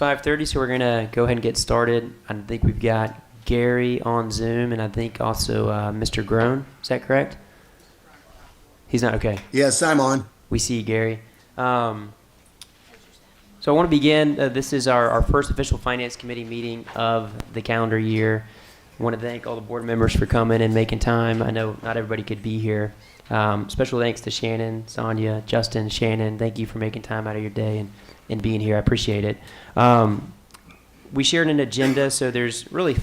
5:30, so we're going to go ahead and get started. I think we've got Gary on Zoom, and I think also Mr. Groan. Is that correct? He's not okay. Yes, I'm on. We see you, Gary. So I want to begin. This is our first official Finance Committee meeting of the calendar year. I want to thank all the board members for coming and making time. I know not everybody could be here. Special thanks to Shannon, Sonia, Justin, Shannon. Thank you for making time out of your day and being here. I appreciate it. We shared an agenda, so there's really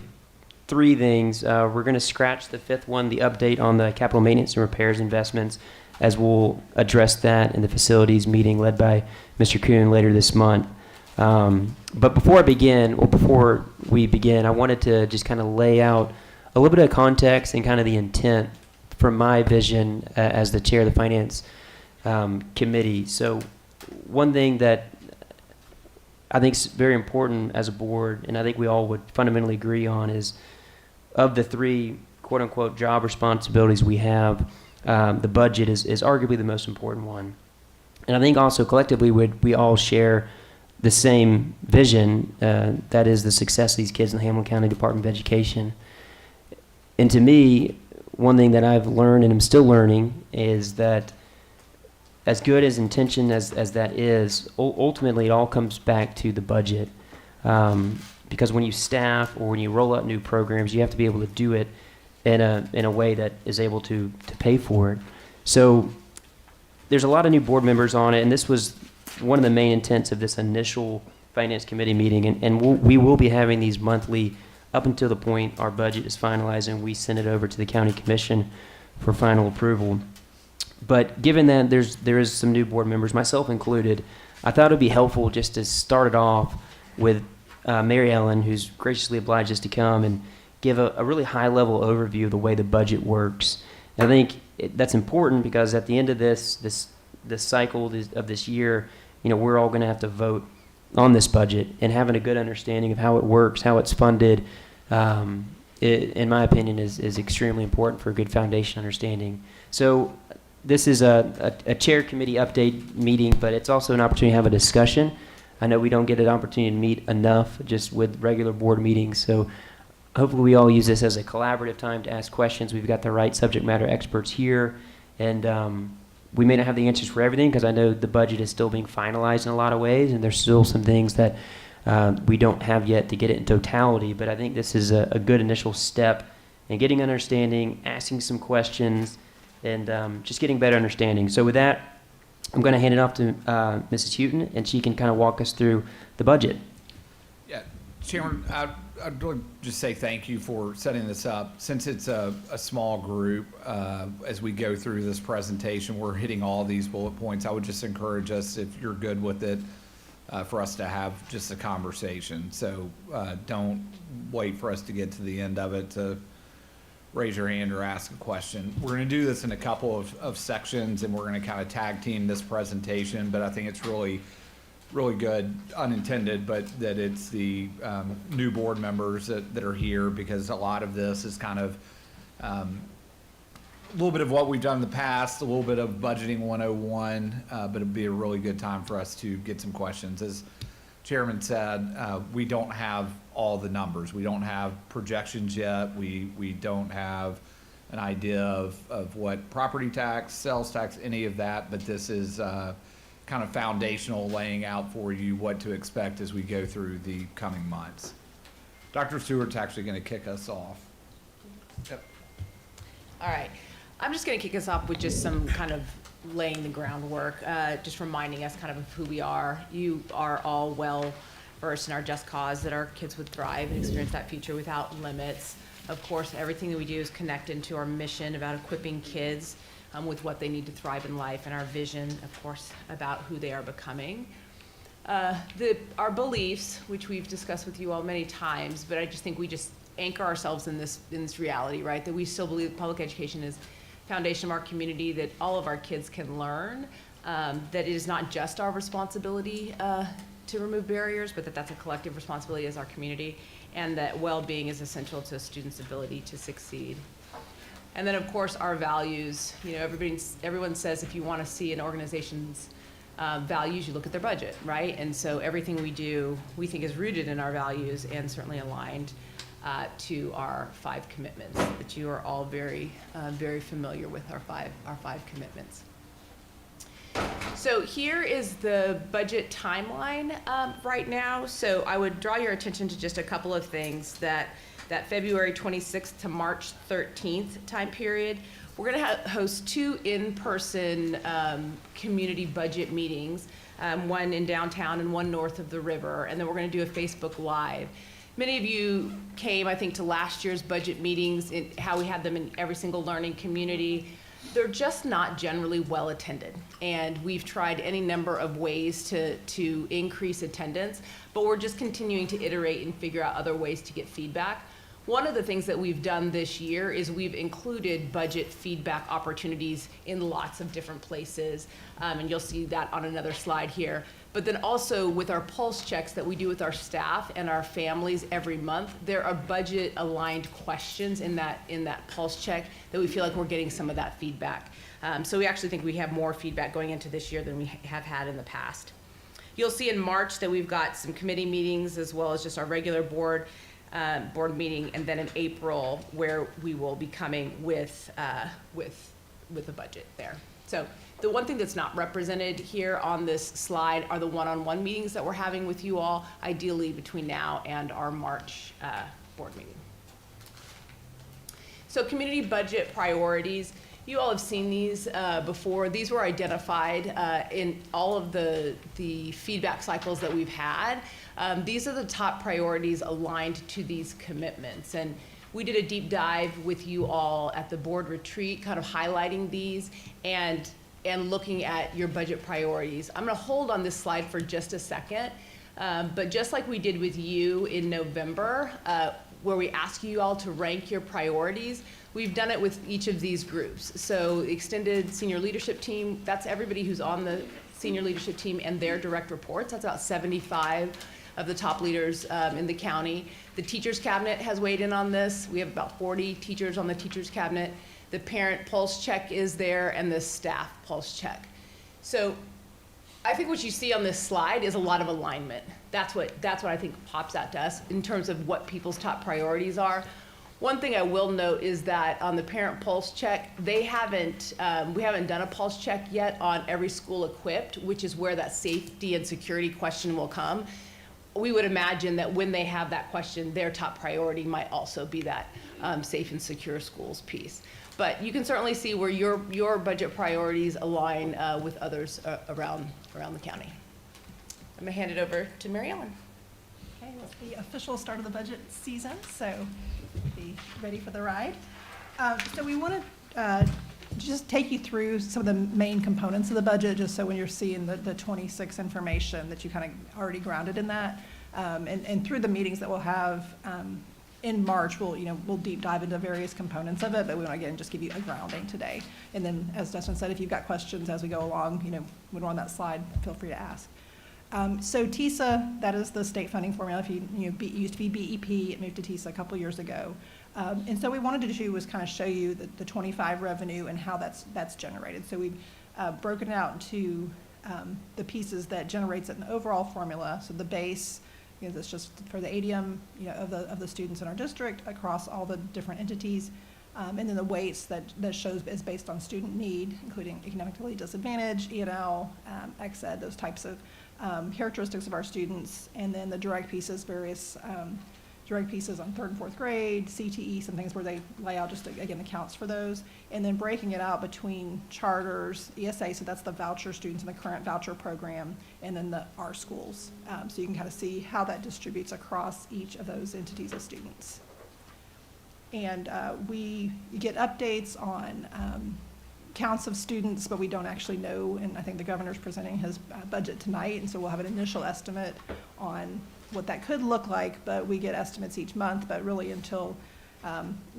three things. We're going to scratch the fifth one, the update on the capital maintenance and repairs investments, as we'll address that in the facilities meeting led by Mr. Kuhn later this month. But before we begin, I wanted to just kind of lay out a little bit of context and kind of the intent from my vision as the chair of the Finance Committee. So one thing that I think is very important as a board, and I think we all would fundamentally agree on, is of the three quote-unquote job responsibilities we have, the budget is arguably the most important one. And I think also collectively we all share the same vision, that is the success of these kids in the Hamilton County Department of Education. And to me, one thing that I've learned and I'm still learning is that as good as intention as that is, ultimately it all comes back to the budget. Because when you staff or when you roll out new programs, you have to be able to do it in a way that is able to pay for it. So there's a lot of new board members on it, and this was one of the main intents of this initial Finance Committee meeting, and we will be having these monthly up until the point our budget is finalized and we send it over to the County Commission for final approval. But given that there is some new board members, myself included, I thought it would be helpful just to start it off with Mary Ellen, who's graciously obliged us to come and give a really high-level overview of the way the budget works. And I think that's important because at the end of this cycle of this year, we're all going to have to vote on this budget, and having a good understanding of how it works, how it's funded, in my opinion, is extremely important for a good foundation understanding. So this is a chair committee update meeting, but it's also an opportunity to have a discussion. I know we don't get an opportunity to meet enough just with regular board meetings, so hopefully we all use this as a collaborative time to ask questions. We've got the right subject matter experts here, and we may not have the answers for everything because I know the budget is still being finalized in a lot of ways, and there's still some things that we don't have yet to get it in totality, but I think this is a good initial step in getting understanding, asking some questions, and just getting better understanding. So with that, I'm going to hand it off to Mrs. Houghton, and she can kind of walk us through the budget. Yeah, Chairman, I'd really just say thank you for setting this up. Since it's a small group, as we go through this presentation, we're hitting all these bullet points. I would just encourage us, if you're good with it, for us to have just a conversation. So don't wait for us to get to the end of it to raise your hand or ask a question. We're going to do this in a couple of sections, and we're going to kind of tag team this presentation, but I think it's really good, unintended, but that it's the new board members that are here, because a lot of this is kind of a little bit of what we've done in the past, a little bit of budgeting 101, but it'd be a really good time for us to get some questions. As Chairman said, we don't have all the numbers. We don't have projections yet. We don't have an idea of what property tax, sales tax, any of that, but this is kind of foundational, laying out for you what to expect as we go through the coming months. Dr. Stewart's actually going to kick us off. Yep. All right. I'm just going to kick us off with just some kind of laying the groundwork, just reminding us kind of who we are. You are all well versed in our just cause, that our kids would thrive and experience that future without limits. Of course, everything that we do is connected to our mission about equipping kids with what they need to thrive in life, and our vision, of course, about who they are becoming. Our beliefs, which we've discussed with you all many times, but I just think we just anchor ourselves in this reality, right? That we still believe public education is foundation of our community, that all of our kids can learn, that it is not just our responsibility to remove barriers, but that's a collective responsibility as our community, and that well-being is essential to a student's ability to succeed. And then, of course, our values. Everyone says if you want to see an organization's values, you look at their budget, right? And so everything we do, we think is rooted in our values and certainly aligned to our 5 commitments that you are all very, very familiar with our five commitments. So here is the budget timeline right now. So I would draw your attention to just a couple of things that February 26th to March 13th time period. We're going to host 2 in-person community budget meetings, one in downtown and one north of the river, and then we're going to do a Facebook Live. Many of you came, I think, to last year's budget meetings, how we had them in every single learning community. They're just not generally well attended, and we've tried any number of ways to increase attendance, but we're just continuing to iterate and figure out other ways to get feedback. One of the things that we've done this year is we've included budget feedback opportunities in lots of different places, and you'll see that on another slide here. But then also with our pulse checks that we do with our staff and our families every month, there are budget aligned questions in that pulse check that we feel like we're getting some of that feedback. So we actually think we have more feedback going into this year than we have had in the past. You'll see in March that we've got some committee meetings as well as just our regular board meeting, and then in April where we will be coming with a budget there. So the one thing that's not represented here on this slide are the one-on-one meetings that we're having with you all, ideally between now and our March board meeting. So community budget priorities, you all have seen these before. These were identified in all of the feedback cycles that we've had. These are the top priorities aligned to these commitments. And we did a deep dive with you all at the board retreat, kind of highlighting these and looking at your budget priorities. I'm going to hold on this slide for just a second, but just like we did with you in November, where we ask you all to rank your priorities, we've done it with each of these groups. So extended senior leadership team, that's everybody who's on the senior leadership team and their direct reports. That's about 75 of the top leaders in the county. The teachers cabinet has weighed in on this. We have about 40 teachers on the teachers cabinet. The parent pulse check is there and the staff pulse check. So I think what you see on this slide is a lot of alignment. That's what I think pops out to us in terms of what people's top priorities are. One thing I will note is that on the parent pulse check, we haven't done a pulse check yet on every school equipped, which is where that safety and security question will come. We would imagine that when they have that question, their top priority might also be that safe and secure schools piece. But you can certainly see where your budget priorities align with others around the county. I'm gonna hand it over to Mary Ellen. Okay, it's the official start of the budget season, so be ready for the ride. So we want to just take you through some of the main components of the budget, just so when you're seeing the 26 information that you kind of already grounded in that. And through the meetings that we'll have in March, we'll deep dive into various components of it, but we want to again just give you a grounding today. And then, as Dustin said, if you've got questions as we go along, when we're on that slide, feel free to ask. So TISA, that is the state funding formula. If it used to be BEP, it moved to TISA a couple years ago. And so what we wanted to do was kind of show you the 25 revenue and how that's generated. So we've broken it out into the pieces that generates an overall formula. So the base, that's just for the ADM, of the students in our district across all the different entities. And then the weights that shows is based on student need, including economically disadvantaged, E&L, ExEd, those types of characteristics of our students. And then the direct pieces, various direct pieces on 3rd and 4th grade, CTE, some things where they lay out just, again, accounts for those. And then breaking it out between charters, ESA, so that's the voucher students in the current voucher program, and then our schools. So you can kind of see how that distributes across each of those entities of students. And we get updates on counts of students, but we don't actually know, and I think the governor's presenting his budget tonight, and so we'll have an initial estimate on what that could look like, but we get estimates each month, but really until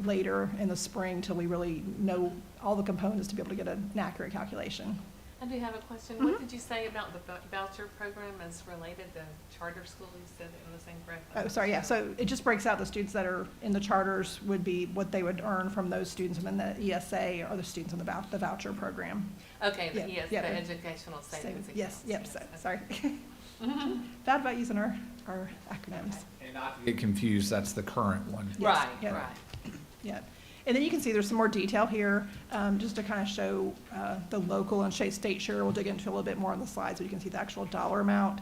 later in the spring till we really know all the components to be able to get an accurate calculation. I do have a question. Mhm. What did you say about the voucher program as related to charter school? You said it in the same breath. Oh, sorry, yeah, so it just breaks out the students that are in the charters would be what they would earn from those students, and then the ESA are the students in the voucher program. Okay, Yeah, yes, yeah, the the educational savings accounts. Yes, yep, so, Okay. sorry. Mhm. Bad about using our acronyms. And not to get confused, that's the current one. Yes, Right, yeah. right. Yeah, and then you can see there's some more detail here, just to kind of show the local and state share. We'll dig into a little bit more on the slides so you can see the actual dollar amount.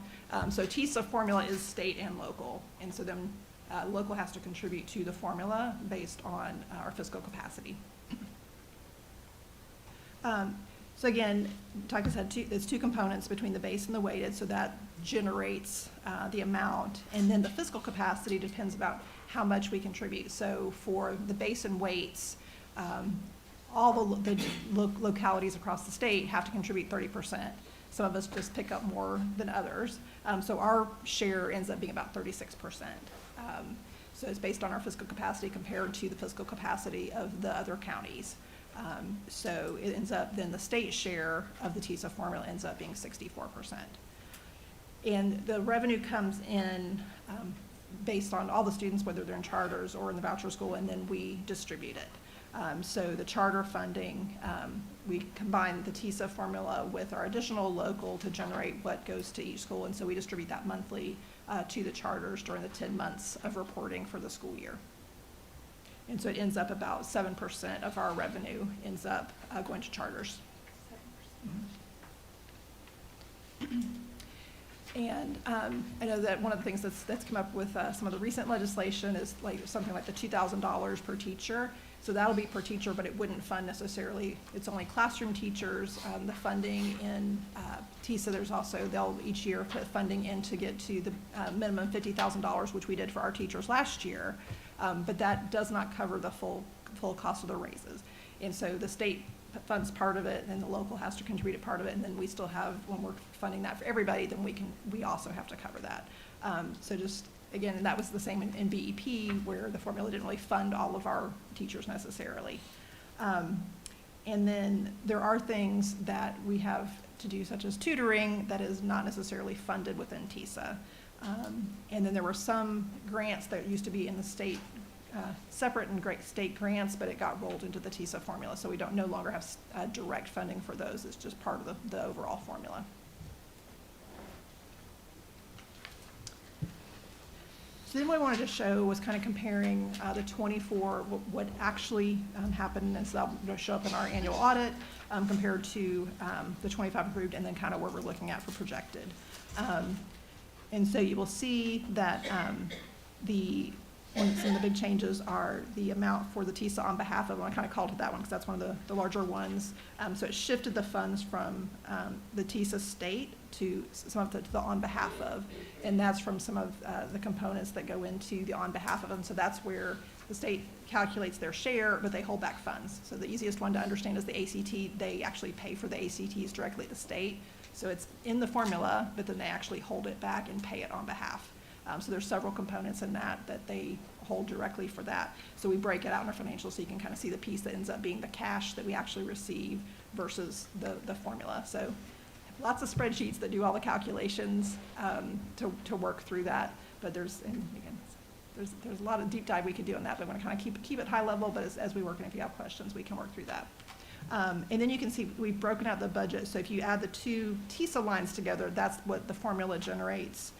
So TISA formula is state and local, and so then local has to contribute to the formula based on our fiscal capacity. So again, like I said, there's two components between the base and the weighted, so that generates the amount. And then the fiscal capacity depends about how much we contribute. So for the base and weights, all the localities across the state have to contribute 30%. Some of us just pick up more than others. So our share ends up being about 36%. So it's based on our fiscal capacity compared to the fiscal capacity of the other counties. So it ends up, then the state share of the TISA formula ends up being 64%. And the revenue comes in based on all the students, whether they're in charters or in the voucher school, and then we distribute it. So the charter funding, we combine the TISA formula with our additional local to generate what goes to each school, and so we distribute that monthly to the charters during the 10 months of reporting for the school year. And so it ends up about 7% of our revenue ends up going to charters. And I know that one of the things that's come up with some of the recent legislation is like something like the $2,000 per teacher. So that'll be per teacher, but it wouldn't fund necessarily, it's only classroom teachers. The funding in TISA, there's also, they'll each year put funding in to get to the minimum $50,000, which we did for our teachers last year. But that does not cover the full cost of the raises. And so the state funds part of it, and the local has to contribute a part of it, and then we still have, when we're funding that for everybody, then we also have to cover that. So just, again, and that was the same in BEP, where the formula didn't really fund all of our teachers necessarily. And then there are things that we have to do, such as tutoring, that is not necessarily funded within TISA. And then there were some grants that used to be in the state, separate and great state grants, but it got rolled into the TISA formula, so we don't no longer have direct funding for those. It's just part of the overall formula. So then what I wanted to show was kind of comparing the 24, what actually happened, and so that'll show up in our annual audit, compared to the 25 approved, and then kind of where we're looking at for projected. And so you will see that some of the big changes are the amount for the TISA on behalf of, and I kind of called it that one because that's one of the larger ones. So it shifted the funds from the TISA state to some of the on behalf of, and that's from some of the components that go into the on behalf of them. So that's where the state calculates their share, but they hold back funds. So the easiest one to understand is the ACT. They actually pay for the ACTs directly at the state. So it's in the formula, but then they actually hold it back and pay it on behalf. So there's several components in that they hold directly for that. So we break it out in our financials so you can kind of see the piece that ends up being the cash that we actually receive versus the formula. So lots of spreadsheets that do all the calculations to work through that. But there's a lot of deep dive we could do on that, but I want to kind of keep it high level, but as we work, and if you have questions, we can work through that. And then you can see we've broken out the budget. So if you add the two TISA lines together, that's what the formula generates,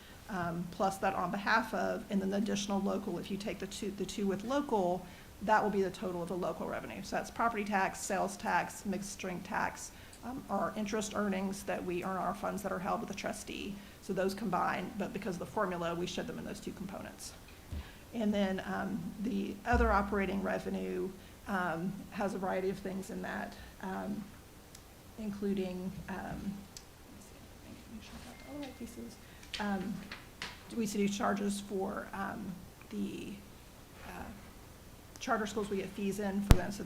plus that on behalf of, and then the additional local. If you take the two with local, that will be the total of the local revenue. So that's property tax, sales tax, mixed strength tax, our interest earnings that we earn on our funds that are held with the trustee. So those combine, but because of the formula, we shed them in those two components. And then the other operating revenue has a variety of things in that, including, we do charges for the charter schools. We get fees in for them, so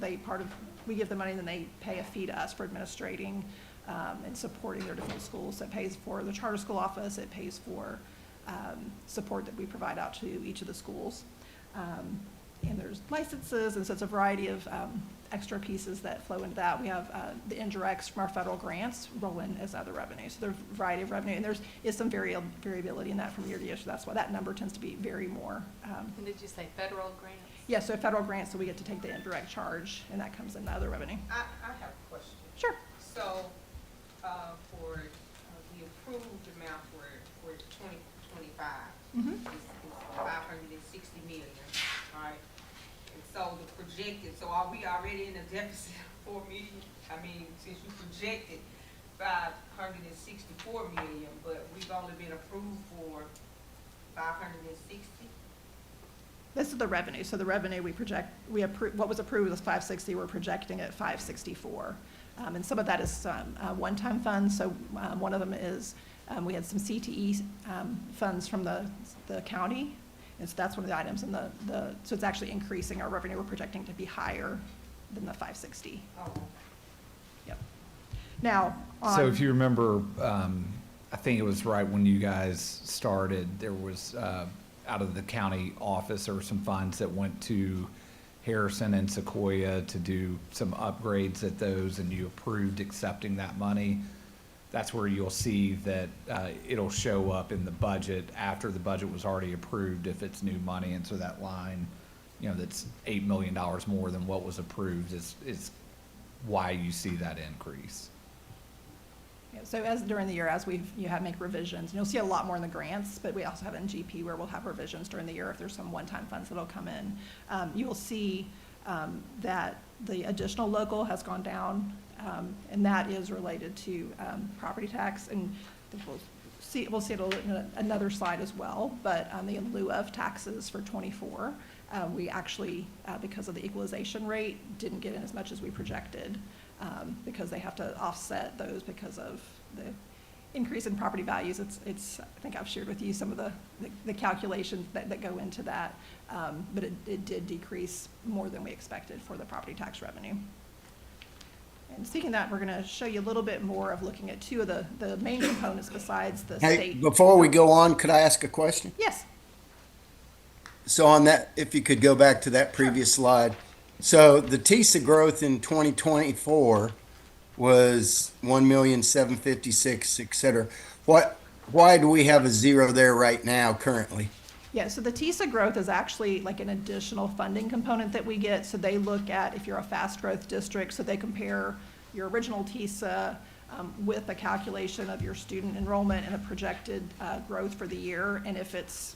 we give them money, and then they pay a fee to us for administrating and supporting their different schools. So it pays for the charter school office. It pays for support that we provide out to each of the schools. And there's licenses, and so it's a variety of extra pieces that flow into that. We have the indirects from our federal grants roll in as other revenue. So there's a variety of revenue, and is some variability in that from year to year, so that's why that number tends to be vary more. And did you say federal grants? Yeah, so federal grants, so we get to take the indirect charge, and that comes in the other revenue. I have a question. Sure. So, for the approved amount for 2025 Mhm. is 560 million, right? And so the projected, so are we already in a deficit of 4 million? I mean, since you projected 564 million, but we've only been approved for 560? This is the revenue, so the revenue we project, what was approved was 560, we're projecting at 564. And some of that is some one-time funds, so one of them is, we had some CTE funds from the county, and so that's one of the items, and so it's actually increasing our revenue, we're projecting to be higher than the 560. Oh, Yep. Now, So if you remember, I think it was right when you guys started, there was, out of the county office, there were some funds that went to Harrison and Sequoia to do some upgrades at those, and you approved accepting that money. That's where you'll see that it'll show up in the budget after the budget was already approved if it's new money. And so that line, that's $8 million more than what was approved is why you see that increase. Yeah, so as during the year, as you have make revisions, and you'll see a lot more in the grants, but we also have in GP where we'll have revisions during the year if there's some one-time funds that'll come in. You will see that the additional local has gone down, and that is related to property tax, and I think we'll see it in another slide as well, but the in lieu of taxes for 24, we actually, because of the equalization rate, didn't get in as much as we projected. Because they have to offset those because of the increase in property values. It's I think I've shared with you some of the calculations that go into that, but it did decrease more than we expected for the property tax revenue. And speaking of that, we're going to show you a little bit more of looking at two of the main components besides the Hey, state. before we go on, could I ask a question? Yes. So on that, if you could go back to that previous slide. So the TISA growth in 2024 was 1,756,000, et cetera. Why do we have a zero there right now currently? Yeah, so the TISA growth is actually like an additional funding component that we get. So they look at if you're a fast growth district, so they compare your original TISA with a calculation of your student enrollment and a projected growth for the year. And if it's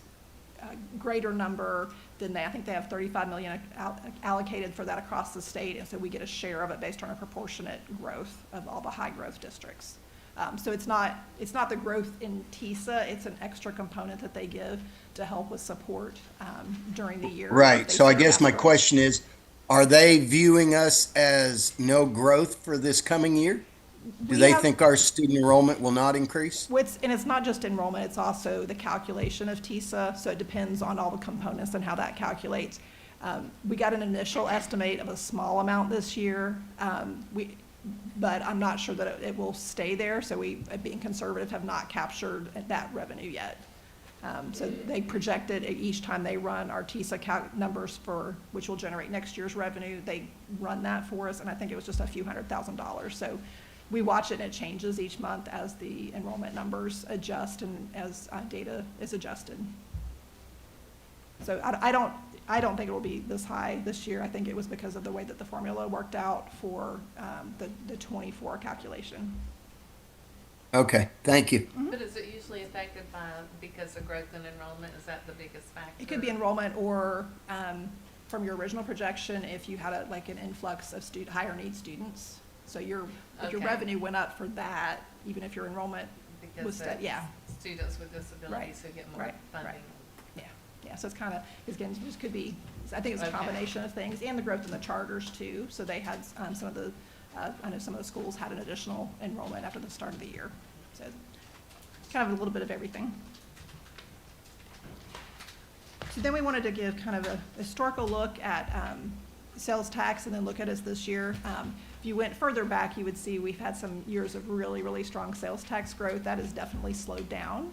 a greater number, then I think they have 35 million allocated for that across the state. And so we get a share of it based on a proportionate growth of all the high growth districts. So it's not the growth in TISA, it's an extra component that they give to help with support during the year. Right. So I They see guess my growth. question is, are they viewing us as no growth for this coming year? Do We they have- think our student enrollment will not increase? And it's not just enrollment, it's also the calculation of TISA, so it depends on all the components and how that calculates. We got an initial estimate of a small amount this year, but I'm not sure that it will stay there, so we, being conservative, have not captured that revenue yet. So they projected each time they run our TISA numbers for, which will generate next year's revenue, they run that for us, and I think it was just a few $100,000. So we watch it and it changes each month as the enrollment numbers adjust and as data is adjusted. So I don't think it will be this high this year. I think it was because of the way that the formula worked out for the 24 calculation. Okay, thank you. But is it usually affected because of growth in enrollment? Is that the biggest factor? It could be enrollment or from your original projection, if you had like an influx of higher need students. So if your Okay. revenue went up for that, even if your enrollment was, Because that's yeah. students with disabilities who get more Right, funding. right. Yeah, so it's kind of, again, it just could be, I think it's a Okay. combination of things, and the growth in the charters too. So they had some of the, I know some of the schools had an additional enrollment after the start of the year. So kind of a little bit of everything. So then we wanted to give kind of a historical look at sales tax and then look at us this year. If you went further back, you would see we've had some years of really, really strong sales tax growth. That has definitely slowed down.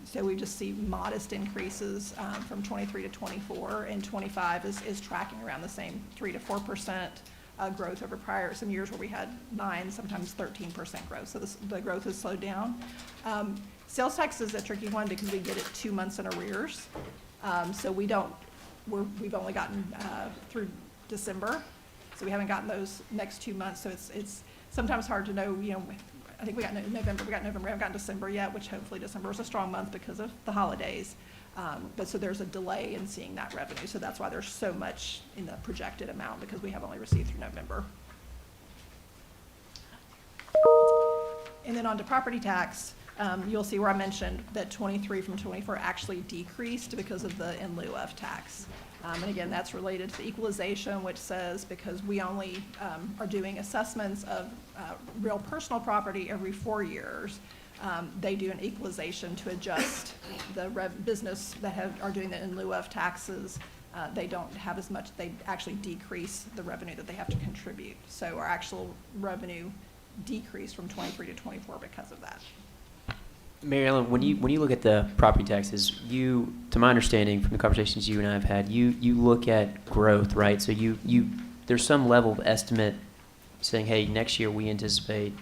So we just see modest increases from 23 to 24, and 25 is tracking around the same 3 to 4%. growth over some years where we had 9, sometimes 13% growth. So the growth has slowed down. Sales tax is a tricky one because we get it 2 months in arrears. So we've only gotten through December, so we haven't gotten those next 2 months. So it's sometimes hard to know, I think we got November, we haven't gotten December yet, which hopefully December is a strong month because of the holidays. But so there's a delay in seeing that revenue. So that's why there's so much in the projected amount, because we have only received through November. And then on to property tax, you'll see where I mentioned that 23 from 24 actually decreased because of the in lieu of tax. And again, that's related to the equalization, which says because we only are doing assessments of real personal property every 4 years, they do an equalization to adjust the business that are doing the in lieu of taxes. They don't have as much, they actually decrease the revenue that they have to contribute. So our actual revenue decreased from 23 to 24 because of that. Mary Ellen, when you look at the property taxes, to my understanding from the conversations you and I have had, you look at growth, right? So there's some level of estimate saying, hey, next year we anticipate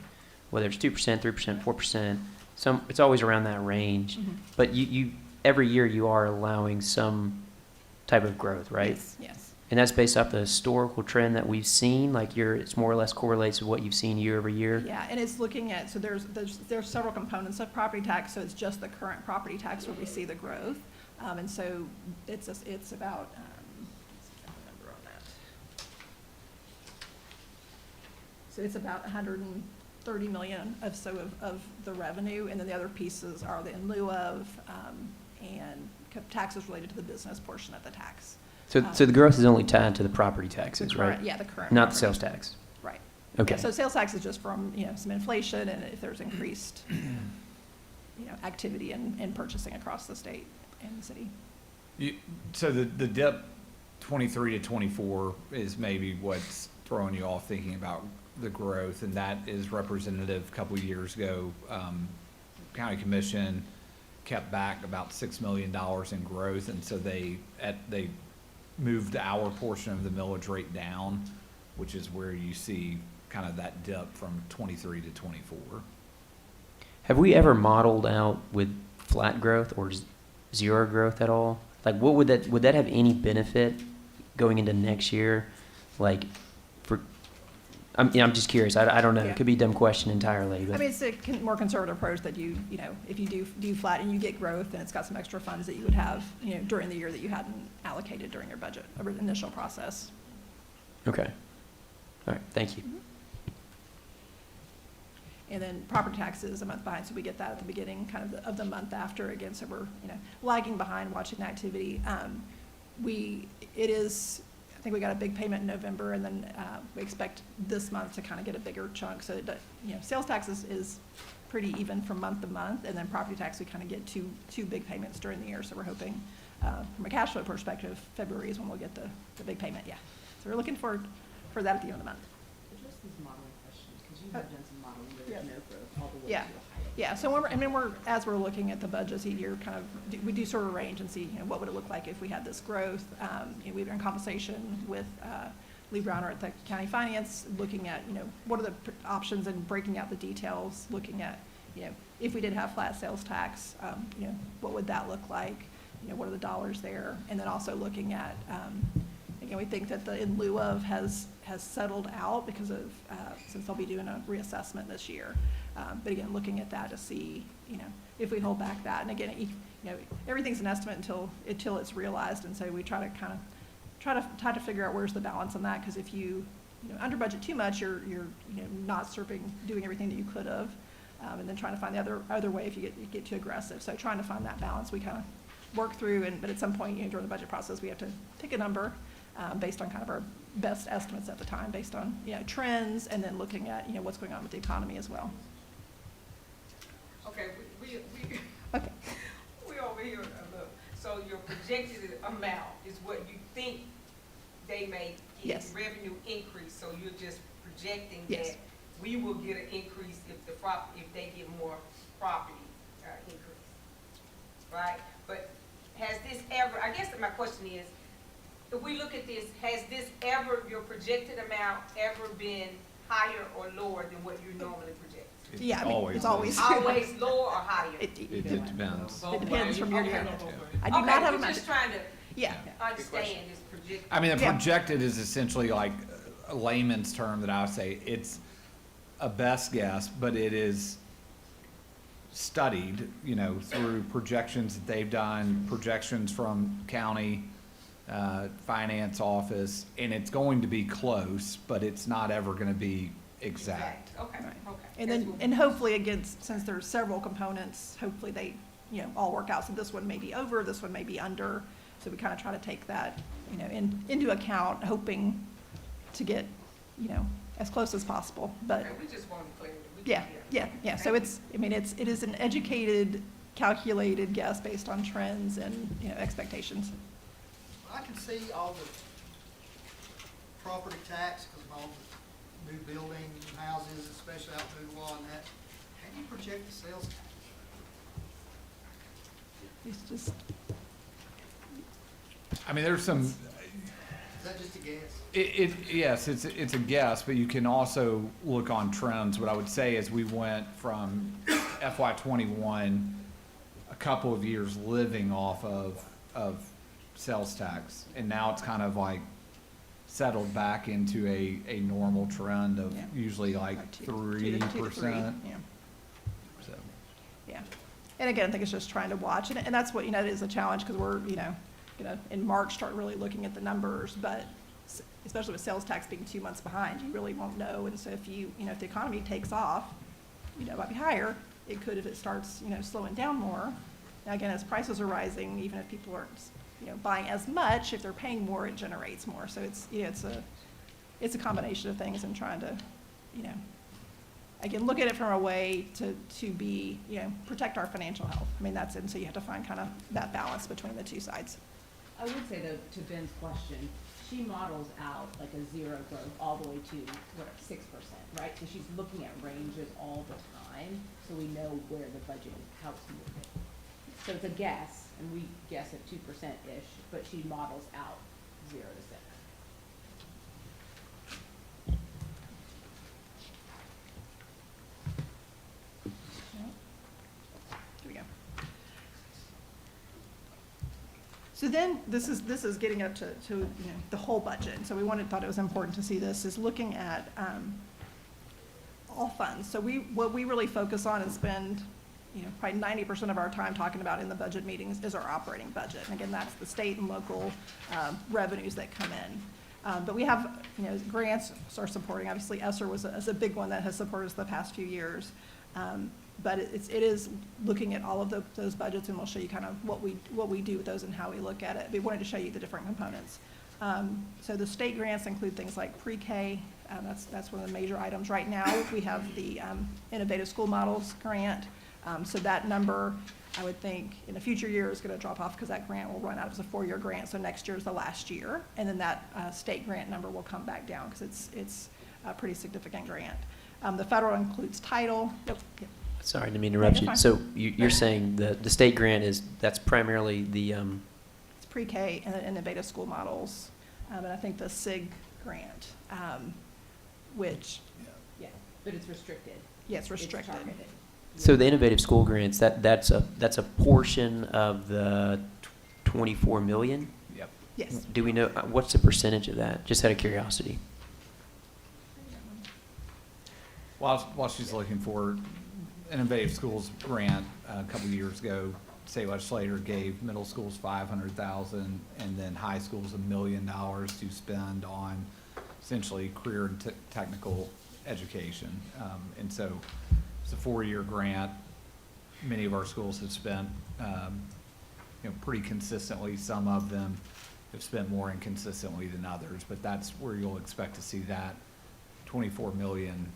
whether it's 2%, 3%, 4%, it's always around that range. Mm-hmm. But you every year you are allowing some type of growth, right? Yes. And that's based off the historical trend that we've seen, like it's more or less correlates with what you've seen year over year. Yeah, and it's looking at, so there's several components of property tax, so it's just the current property tax where we see the growth. And so it's about, let's see if I have a number on that. So it's about 130 million of the revenue, and then the other pieces are the in lieu of, and taxes related to the business portion of the tax. So the growth is only tied to the property taxes, right? Yeah, the current. Not the property. sales tax. Right. Okay. Yeah, so sales tax is just from, some inflation and if there's increased, activity in purchasing across the state and the city. So the dip 23 to 24 is maybe what's throwing you off thinking about the growth, and that is representative. A couple of years ago, county commission kept back about $6 million in growth, and so they moved our portion of the millage rate down, which is where you see kind of that dip from 23 to 24. Have we ever modeled out with flat growth or zero growth at all? Like, what would that have any benefit going into next year? Like, I'm just curious. I don't know. Yeah. It could be a dumb question entirely. But I mean, it's a more conservative approach that if you do flat and you get growth, then it's got some extra funds that you would have, during the year that you hadn't allocated during your budget or initial process. okay. All right. Thank you. And then property tax is a month behind, so we get that at the beginning kind of the month after again. So we're, lagging behind watching the activity. I think we got a big payment in November, and then we expect this month to kind of get a bigger chunk. So, sales tax is pretty even from month to month, and then property tax, we kind of get two big payments during the year. So we're hoping, from a cash flow perspective, February is when we'll get the big payment, yeah. So we're looking for that at the end of the month. Address these modeling questions, because you have done some modeling with Yeah. no growth all the way Yeah. to a high. Yeah, so as we're looking at the budgets each year, we do sort of range and see, what would it look like if we had this growth. We've been in conversation with Lee Browner at the county finance, looking at, what are the options and breaking out the details, looking at, if we did have flat sales tax, what would that look like? What are the dollars there? And then also looking at, we think that the in lieu of has settled out because of, since they'll be doing a reassessment this year. But again, looking at that to see, if we hold back that, and again, everything's an estimate until it's realized, and so we try to figure out where's the balance on that, because if you under budget too much, you're not doing everything that you could have, and then trying to find the other way if you get too aggressive. So trying to find that balance, we kind of work through, but at some point, during the budget process, we have to pick a number based on kind of our best estimates at the time, based on trends, and then looking at what's going on with the economy as well. Okay, Okay. we over here, look, so your projected amount is what you think they may get Yes. revenue increase, so you're just projecting Yes. that we will get an increase if if they get more property increase, right? But has this ever, I guess my question is, if we look at this, has this ever, your projected amount ever been higher or lower than what you normally project? It's Yeah, I mean, it's is. always. Always lower or higher? It It depends. it depends from year to year. Okay. I do not have a Okay, we're budget. just trying to Yeah, understand this projected. I mean, the Yeah. projected is essentially like a layman's term that I would say, it's a best guess, but it is studied, you know, through projections that they've done, projections from county, finance office, and it's going to be close, but it's not ever gonna be exact. Okay, Right. okay. and That's then, what- and hopefully again, since there's several components, hopefully they, all work out. So this one may be over, this one may be under. So we kind of try to take that, into account, hoping to get, as close as possible. But Okay, we just wanted clarity. We yeah, just- yeah. So it is an educated, calculated guess based on trends and, expectations. I can see all the property tax, because of all the new building, new houses, especially out in Ottawa and that. How do you project the sales tax? It's just, I mean, there's some, Is that just a guess? yes, it's a guess, but you can also look on trends. What I would say is we went from FY '21, a couple of years living off of sales tax, and now it's kind of like settled back into a normal trend of Yeah. usually like like 2 to 3, 3%. yeah. So, Yeah, and again, I think it's just trying to watch, and that's what, it is a challenge, because we're, gonna, in March, start really looking at the numbers, but especially with sales tax being 2 months behind, you really won't know, and so if if the economy takes off, it might be higher, it could if it starts, slowing down more. Now, again, as prices are rising, even if people aren't, buying as much, if they're paying more, it generates more, so it's, it's a combination of things and trying to, again, look at it from a way to be, protect our financial health. I mean, and so you have to find kind of that balance between the two sides. I would say though, to Ben's question, she models out like a zero growth all the way to, 6%, right? So she's looking at ranges all the time, so we know where the budget is, how it's moving. So it's a guess, and we guess at 2%-ish, but she models out 0 to 6. Here we go. So then, this is getting up to the whole budget, and so thought it was important to see this, is looking at all funds. So what we really focus on and spend, probably 90% of our time talking about in the budget meetings is our operating budget. And again, that's the state and local revenues that come in. But we have, grants are supporting, obviously ESSER is a big one that has supported us the past few years. But it is looking at all of those budgets, and we'll show you kind of what we do with those and how we look at it. We wanted to show you the different components. So the state grants include things like pre-K. That's one of the major items. Right now, we have the Innovative School Models grant. So that number, I would think, in a future year is going to drop off because that grant will run out. It's a 4-year grant, so next year is the last year. And then that state grant number will come back down because it's a pretty significant grant. The federal includes title. Yep. Sorry, I didn't mean to interrupt you're you. fine. So you're saying the state grant that's primarily the, It's pre-K and then Innovative School Models. And I think the SIG grant, which, Yeah, but it's restricted. yeah, it's restricted. targeted. so the innovative school grants, that's a portion of the 24 million? yep. Yes. Do we know, what's the percentage of that? Just out of curiosity. While she's looking for Innovative Schools grant, a couple of years ago, state legislator gave middle schools 500,000 and then high schools $1 million to spend on essentially career and technical education. And so it's a 4-year grant. Many of our schools have spent, pretty consistently. Some of them have spent more inconsistently than others, but that's where you'll expect to see that 24 million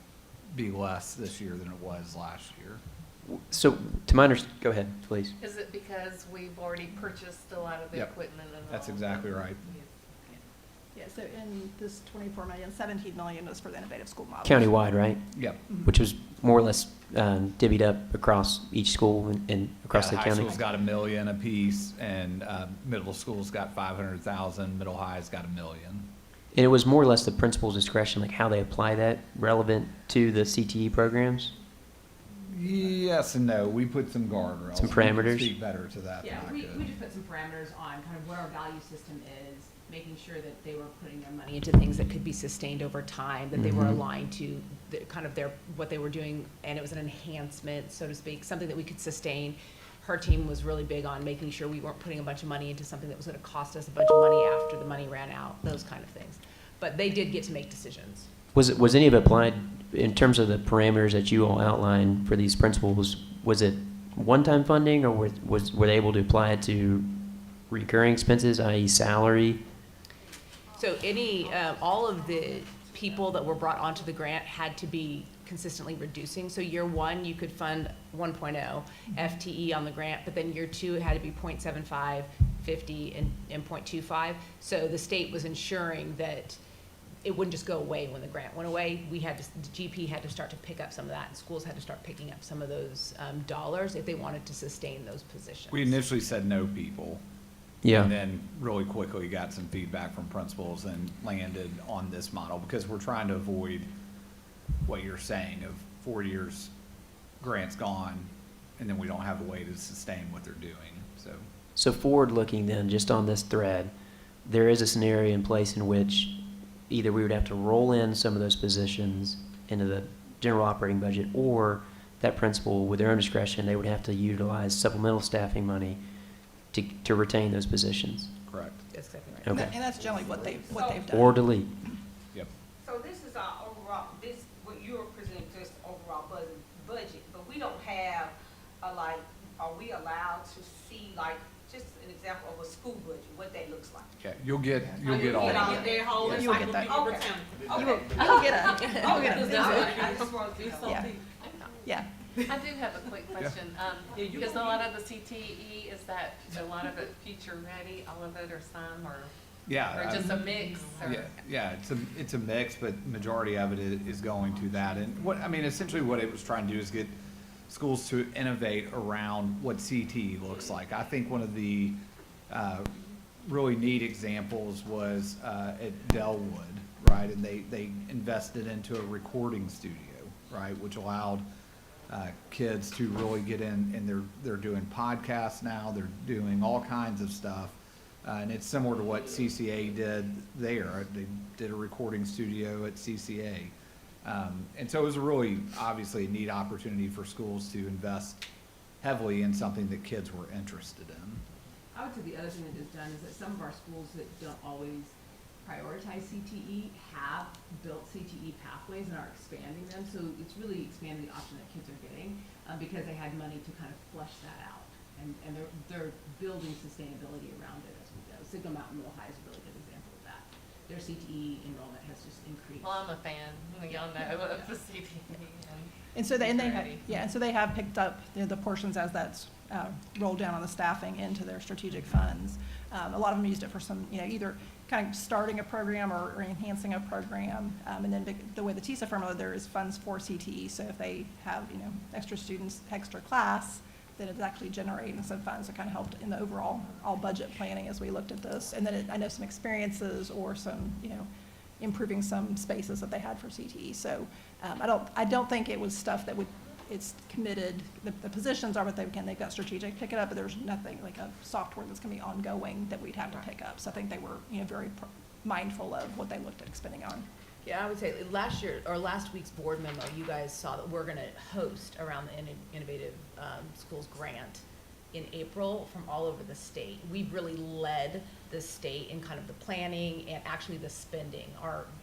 be less this year than it was last year. So to my understanding, go ahead, please. Is it because we've already purchased a lot of the Yep. equipment and all? That's exactly right. Yeah, so in this 24 million, 17 million was for the innovative school model. Countywide, right? Yep. Which was more or less divvied up across each school and across the High county. school's got $1 million apiece, and middle school's got 500,000, middle high's got $1 million. And it was more or less the principal's discretion, like how they apply that relevant to the CTE programs? Yes and no, we put some guardrails. Some You can parameters? Speak better to that than Yeah, I we could. just put some parameters on kind of what our value system is, making sure that they were putting their money Into things that could be sustained over time, that they were Mhm. aligned to the, kind of what they were doing, and it was an enhancement, so to speak, something that we could sustain. Her team was really big on making sure we weren't putting a bunch of money into something that was gonna cost us a bunch of money after the money ran out, those kind of things. But they did get to make decisions. Was any of it applied, in terms of the parameters that you all outlined for these principals, was it one-time funding, or were they able to apply it to recurring expenses, i.e. salary? So all of the people that were brought onto the grant had to be consistently reducing. So year one, you could fund 1.0 FTE on the grant, but then year two, it had to be 0.75, 50, and 0.25. So the state was ensuring that it wouldn't just go away when the grant went away. The GP had to start to pick up some of that, and schools had to start picking up some of those dollars if they wanted to sustain those positions. We initially said no people. Yeah. And then really quickly got some feedback from principals and landed on this model because we're trying to avoid what you're saying of 4 years, grant's gone, and then we don't have a way to sustain what they're doing, so. So forward-looking then, just on this thread, there is a scenario in place in which either we would have to roll in some of those positions into the general operating budget, or that principal, with their own discretion, they would have to utilize supplemental staffing money to retain those positions. Correct. That's exactly right. And Okay. and that's generally what they've done. Or delete. Yep. So this is our overall, what you're presenting to us, overall budget, but we don't have are we allowed to see just an example of a school budget, what that looks like? Okay, you'll get all Get of all that. of their whole You will get that. Okay. You will get a, you will get Okay. a, I just wanted to know. yeah. I do have a quick question, because a lot of the CTE, is that a lot of it future ready, all of it, or some, or Yeah. just a mix, or? Yeah, it's a mix, but majority of it is going to that. And essentially what it was trying to do is get schools to innovate around what CTE looks like. I think one of the really neat examples was at Dellwood, right? And they invested into a recording studio, right? Which allowed kids to really get in, and they're doing podcasts now, they're doing all kinds of stuff. And it's similar to what CCA did there. They did a recording studio at CCA. And so it was a really, obviously, a neat opportunity for schools to invest heavily in something that kids were interested in. I would say the other thing that is done is that some of our schools that don't always prioritize CTE have built CTE pathways and are expanding them. So it's really expanding the option that kids are getting because they had money to kind of flesh that out. And they're building sustainability around it as we go. Signal Mountain Middle High is a really good example of that. Their CTE enrollment has just increased. Well, I'm a fan, y'all know, of the CTE. And so they Ready. have picked up the portions as that's rolled down on the staffing into their strategic funds. A lot of them used it for some, either kind of starting a program or enhancing a program. And then the way the TISA formula, there is funds for CTE. So if they have, extra students, extra class, then it's actually generating some funds that kind of helped in the overall budget planning as we looked at this. And then I know some experiences or some, improving some spaces that they had for CTE. So I don't think it was stuff that it's committed, the positions are what they've got strategic, pick it up, but there's nothing like a software that's gonna be ongoing that we'd have to pick up. So I think they were, very mindful of what they looked at spending on. Yeah, I would say last week's board memo, you guys saw that we're gonna host around the Innovative Schools Grant in April from all over the state. We've really led the state in kind of the planning and actually the spending.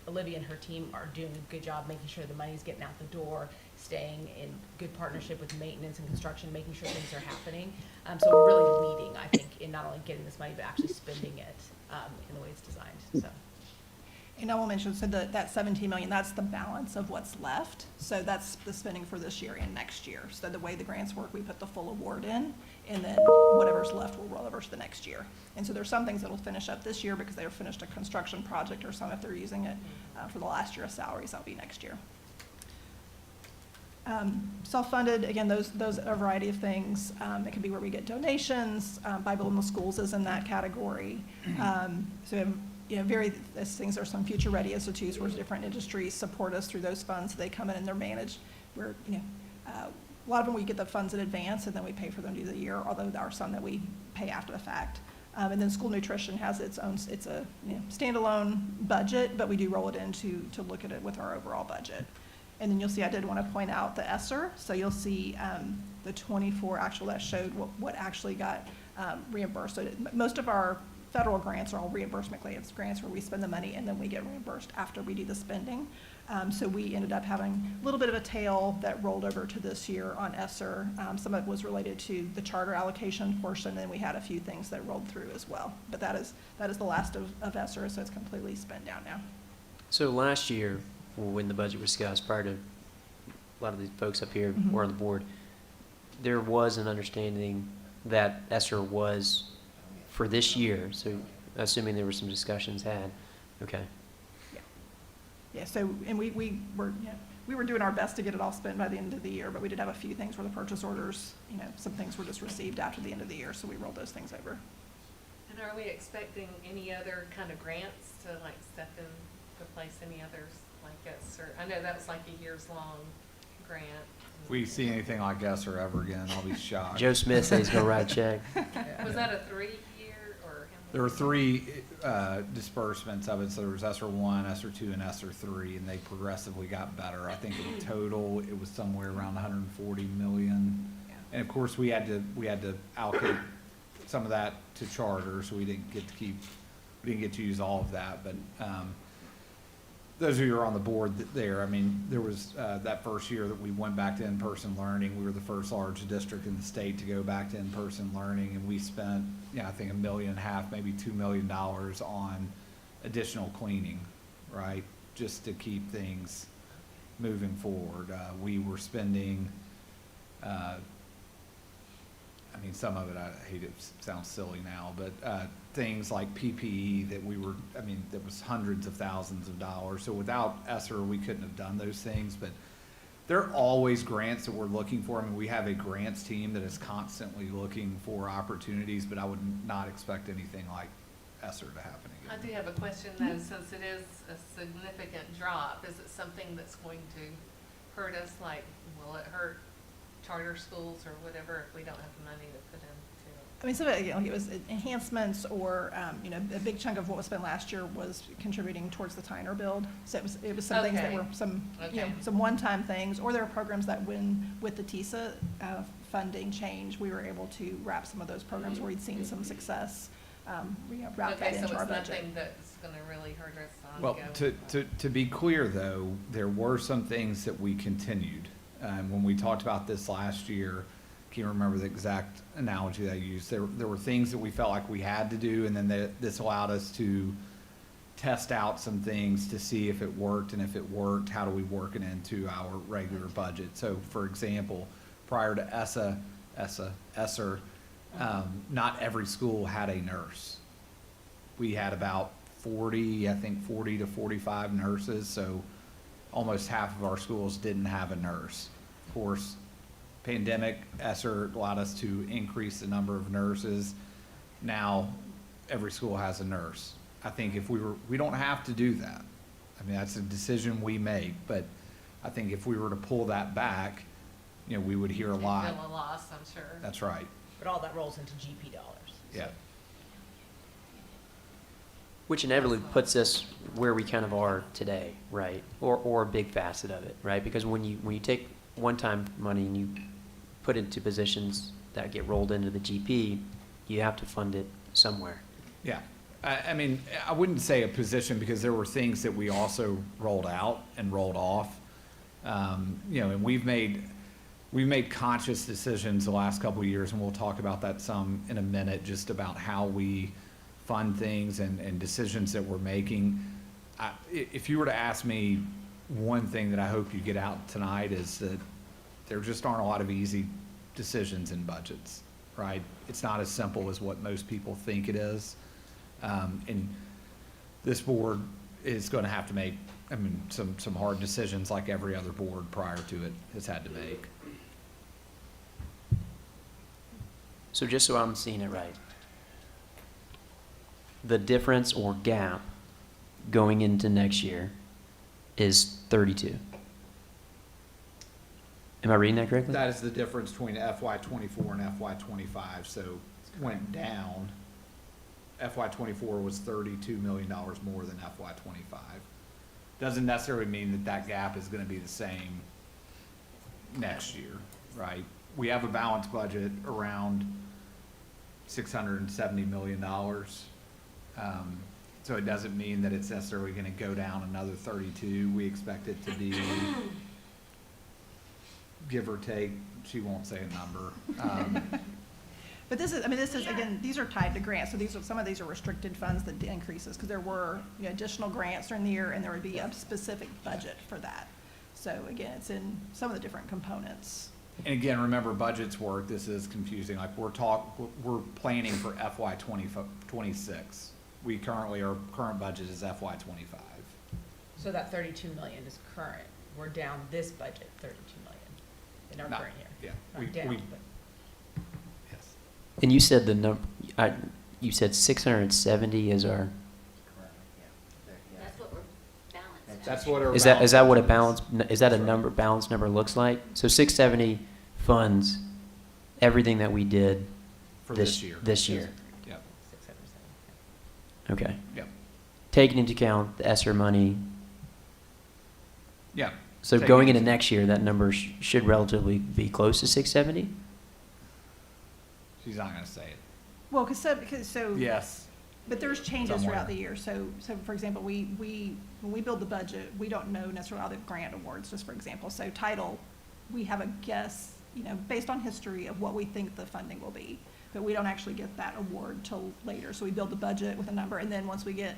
Olivia and her team are doing a good job making sure the money's getting out the door, staying in good partnership with maintenance and construction, making sure things are happening. So we're really leading, I think, in not only getting this money, but actually spending it in the way it's designed, so. And I will mention, so that 17 million, that's the balance of what's left. So that's the spending for this year and next year. So the way the grants work, we put the full award in, and then whatever's left will roll over to the next year. And so there's some things that'll finish up this year because they've finished a construction project, or some if they're using it for the last year of salaries, that'll be next year. Self-funded, again, those are a variety of things. It could be where we get donations. Bible in the schools is in that category. So we have, various things. There are some future-ready institutes where different industries support us through those funds. They come in and they're managed. We're, a lot of them we get the funds in advance and then we pay for them to the year, although there are some that we pay after the fact. And then school nutrition has its own, it's a standalone budget, but we do roll it in to look at it with our overall budget. And then you'll see, I did want to point out the ESSER. So you'll see the 24 actual that showed what actually got reimbursed. So most of our federal grants are all reimbursement grants where we spend the money and then we get reimbursed after we do the spending. So we ended up having a little bit of a tail that rolled over to this year on ESSER. Some of it was related to the charter allocation portion, and we had a few things that rolled through as well. But that is the last of ESSER, so it's completely spent down now. So last year, when the budget was discussed, prior to a lot of the folks up here Mhm. or on the board, there was an understanding that ESSER was for this year, so assuming there were some discussions had. Okay. Yeah, so, and we were doing our best to get it all spent by the end of the year, but we did have a few things where the purchase orders, some things were just received after the end of the year, so we rolled those things over. And are we expecting any other kind of grants to like step in to place any others like us? Or I know that was like a years-long grant. If we see anything like ESSER ever again, I'll be shocked. Joe Smith says he's going to write a check. Was that a 3-year or how many? There were three disbursements of it, so there was ESSER 1, ESSER 2, and ESSER 3, and they progressively got better. I think in total, it was somewhere around 140 million. And of course, we had to allocate some of that to charter, so we didn't get to use all of that. But those of you who are on the board there, I mean, there was that first year that we went back to in-person learning. We were the first large district in the state to go back to in-person learning, and we spent, I think $1.5 million, maybe $2 million on additional cleaning, right? Just to keep things moving forward. We were spending, some of it, I hate it, sounds silly now, but things like PPE that that was hundreds of thousands of dollars. So without ESSER, we couldn't have done those things, but there are always grants that we're looking for. I mean, we have a grants team that is constantly looking for opportunities, but I would not expect anything like ESSER to happen I again. do have a question though, since it is a significant drop, is it something that's going to hurt us? Like, will it hurt charter schools or whatever if we don't have the money to put into it? I mean, some of it, it was enhancements or, a big chunk of what was spent last year was contributing towards the Tyner build. So it was some things that Okay. were some, Okay. some one-time things, or there are programs that with the TISA funding change, we were able to wrap some of those programs where we'd seen some success. Wrap that Okay, so into our it's budget. nothing that's gonna really hurt us on Well, going. to be clear though, there were some things that we continued. When we talked about this last year, can't remember the exact analogy that I used. There were things that we felt like we had to do, and then this allowed us to test out some things to see if it worked, and if it worked, how do we work it into our regular budget? So, for example, prior to ESSER, not every school had a nurse. We had about 40 to 45 nurses, so almost half of our schools didn't have a nurse. Of course, pandemic, ESSER allowed us to increase the number of nurses. Now, every school has a nurse. I think if we don't have to do that. I mean, that's a decision we make, but I think if we were to pull that back, we would hear a It'd lot. feel a loss, I'm sure. That's right, But all that rolls into GP dollars. yeah. Which inevitably puts us where we kind of are today, right? Or a big facet of it, right? Because when you take one-time money and you put it into positions that get rolled into the GP, you have to fund it somewhere. Yeah, I mean, I wouldn't say a position, because there were things that we also rolled out and rolled off. And we've made conscious decisions the last couple of years, and we'll talk about that some in a minute, just about how we fund things and decisions that we're making. If you were to ask me, one thing that I hope you get out tonight is that there just aren't a lot of easy decisions in budgets, right? It's not as simple as what most people think it is. And this board is going to have to make, some hard decisions like every other board prior to it has had to make. So just so I'm seeing it right, the difference or gap going into next year is 32. Am I reading that correctly? That is the difference between FY '24 and FY '25, so went down. FY '24 was $32 million more than FY '25. Doesn't necessarily mean that that gap is gonna be the same next year, right? We have a balanced budget around $670 million. So it doesn't mean that it's necessarily gonna go down another 32. We expect it to be, give or take, she won't say a number. But this is, again, these are tied to grants, so some of these are restricted funds that increases, because there were, additional grants during the year, and there would be a specific budget for that. So again, it's in some of the different components. And again, remember, budgets work, this is confusing, like we're planning for FY 26. Our current budget is FY '25. So that 32 million is current. We're down this budget 32 million in our Not- current year. yeah, Not down, but Yes. And you said you said 670 is our, That's what we're balanced. That's what our. is that what a balance balance, is that a number, balanced number looks like? So 670 funds everything that we did for this year. This year, Yep, 6, 7, 7. okay. yep, Taking into account the ESSER money, yep. so Taking going into into- next year, that number should relatively be close to 670? She's not gonna say it. Well, so. Yes, But there's changes Somewhere. throughout the year. So for example, when we build the budget, we don't know necessarily all the grant awards, just for example. So title, we have a guess, based on history of what we think the funding will be. But we don't actually get that award till later. So we build the budget with a number, and then once we get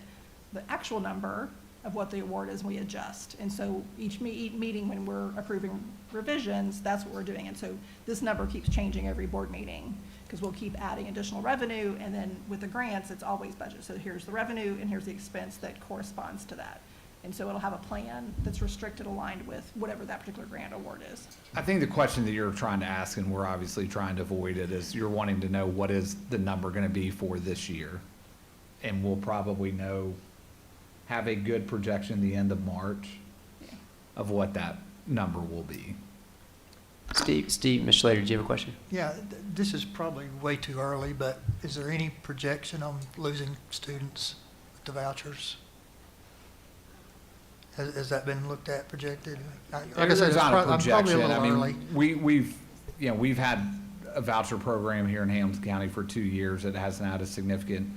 the actual number of what the award is, we adjust. And so each meeting when we're approving revisions, that's what we're doing. And so this number keeps changing every board meeting, because we'll keep adding additional revenue, and then with the grants, it's always budget. So here's the revenue, and here's the expense that corresponds to that. And so it'll have a plan that's restricted, aligned with whatever that particular grant award is. I think the question that you're trying to ask, and we're obviously trying to avoid it, is you're wanting to know what is the number gonna be for this year? And we'll probably have a good projection the end of March of what that number will be. Steve, Ms. Slater, do you have a question? Yeah, this is probably way too early, but is there any projection on losing students with the vouchers? Has that been looked at, projected? Like I said, it's not a I'm probably projection. little early. We've had a voucher program here in Hamilton County for 2 years. It hasn't had a significant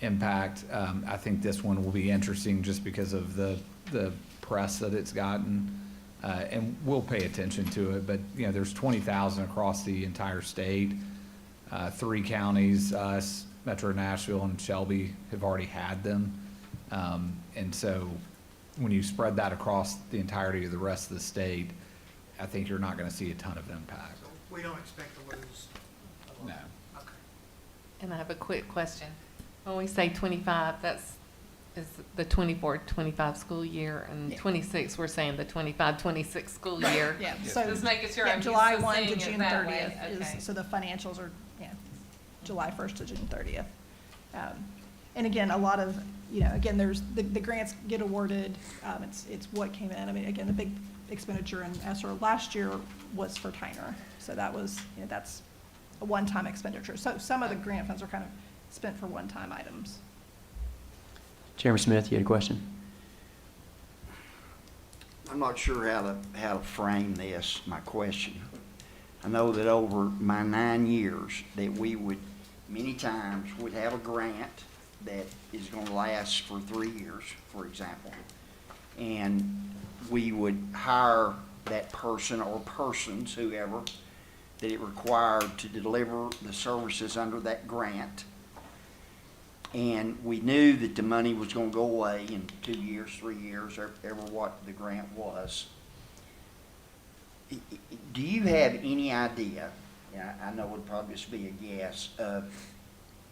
impact. I think this one will be interesting just because of the press that it's gotten. And we'll pay attention to it, but, there's 20,000 across the entire state. 3 counties, us, Metro Nashville, and Shelby have already had them. And so when you spread that across the entirety of the rest of the state, I think you're not gonna see a ton of impact. We don't expect to lose. No. Okay. And I have a quick question. When we say 25, is the 24-25 school year, and Yeah. 26, we're saying the 25-26 school year. Yeah, Yes. so. Just making sure yeah, I'm July used to 1 to seeing it June that way. 30th Okay. is, so the financials are, July 1st to June 30th. And again, a lot of, again, there's, the grants get awarded, it's what came in. Again, the big expenditure in ESSER last year was for Tyner. So that was, that's a one-time expenditure. So some of the grant funds are kind of spent for one-time items. Chairman Smith, you had a question? I'm not sure how to frame this, my question. I know that over my 9 years that we would, many times, would have a grant that is gonna last for 3 years, for example. And we would hire that person or persons, whoever, that it required to deliver the services under that grant. And we knew that the money was gonna go away in 2 years, 3 years, or ever what the grant was. Do you have any idea, I know it'd probably just be a guess, of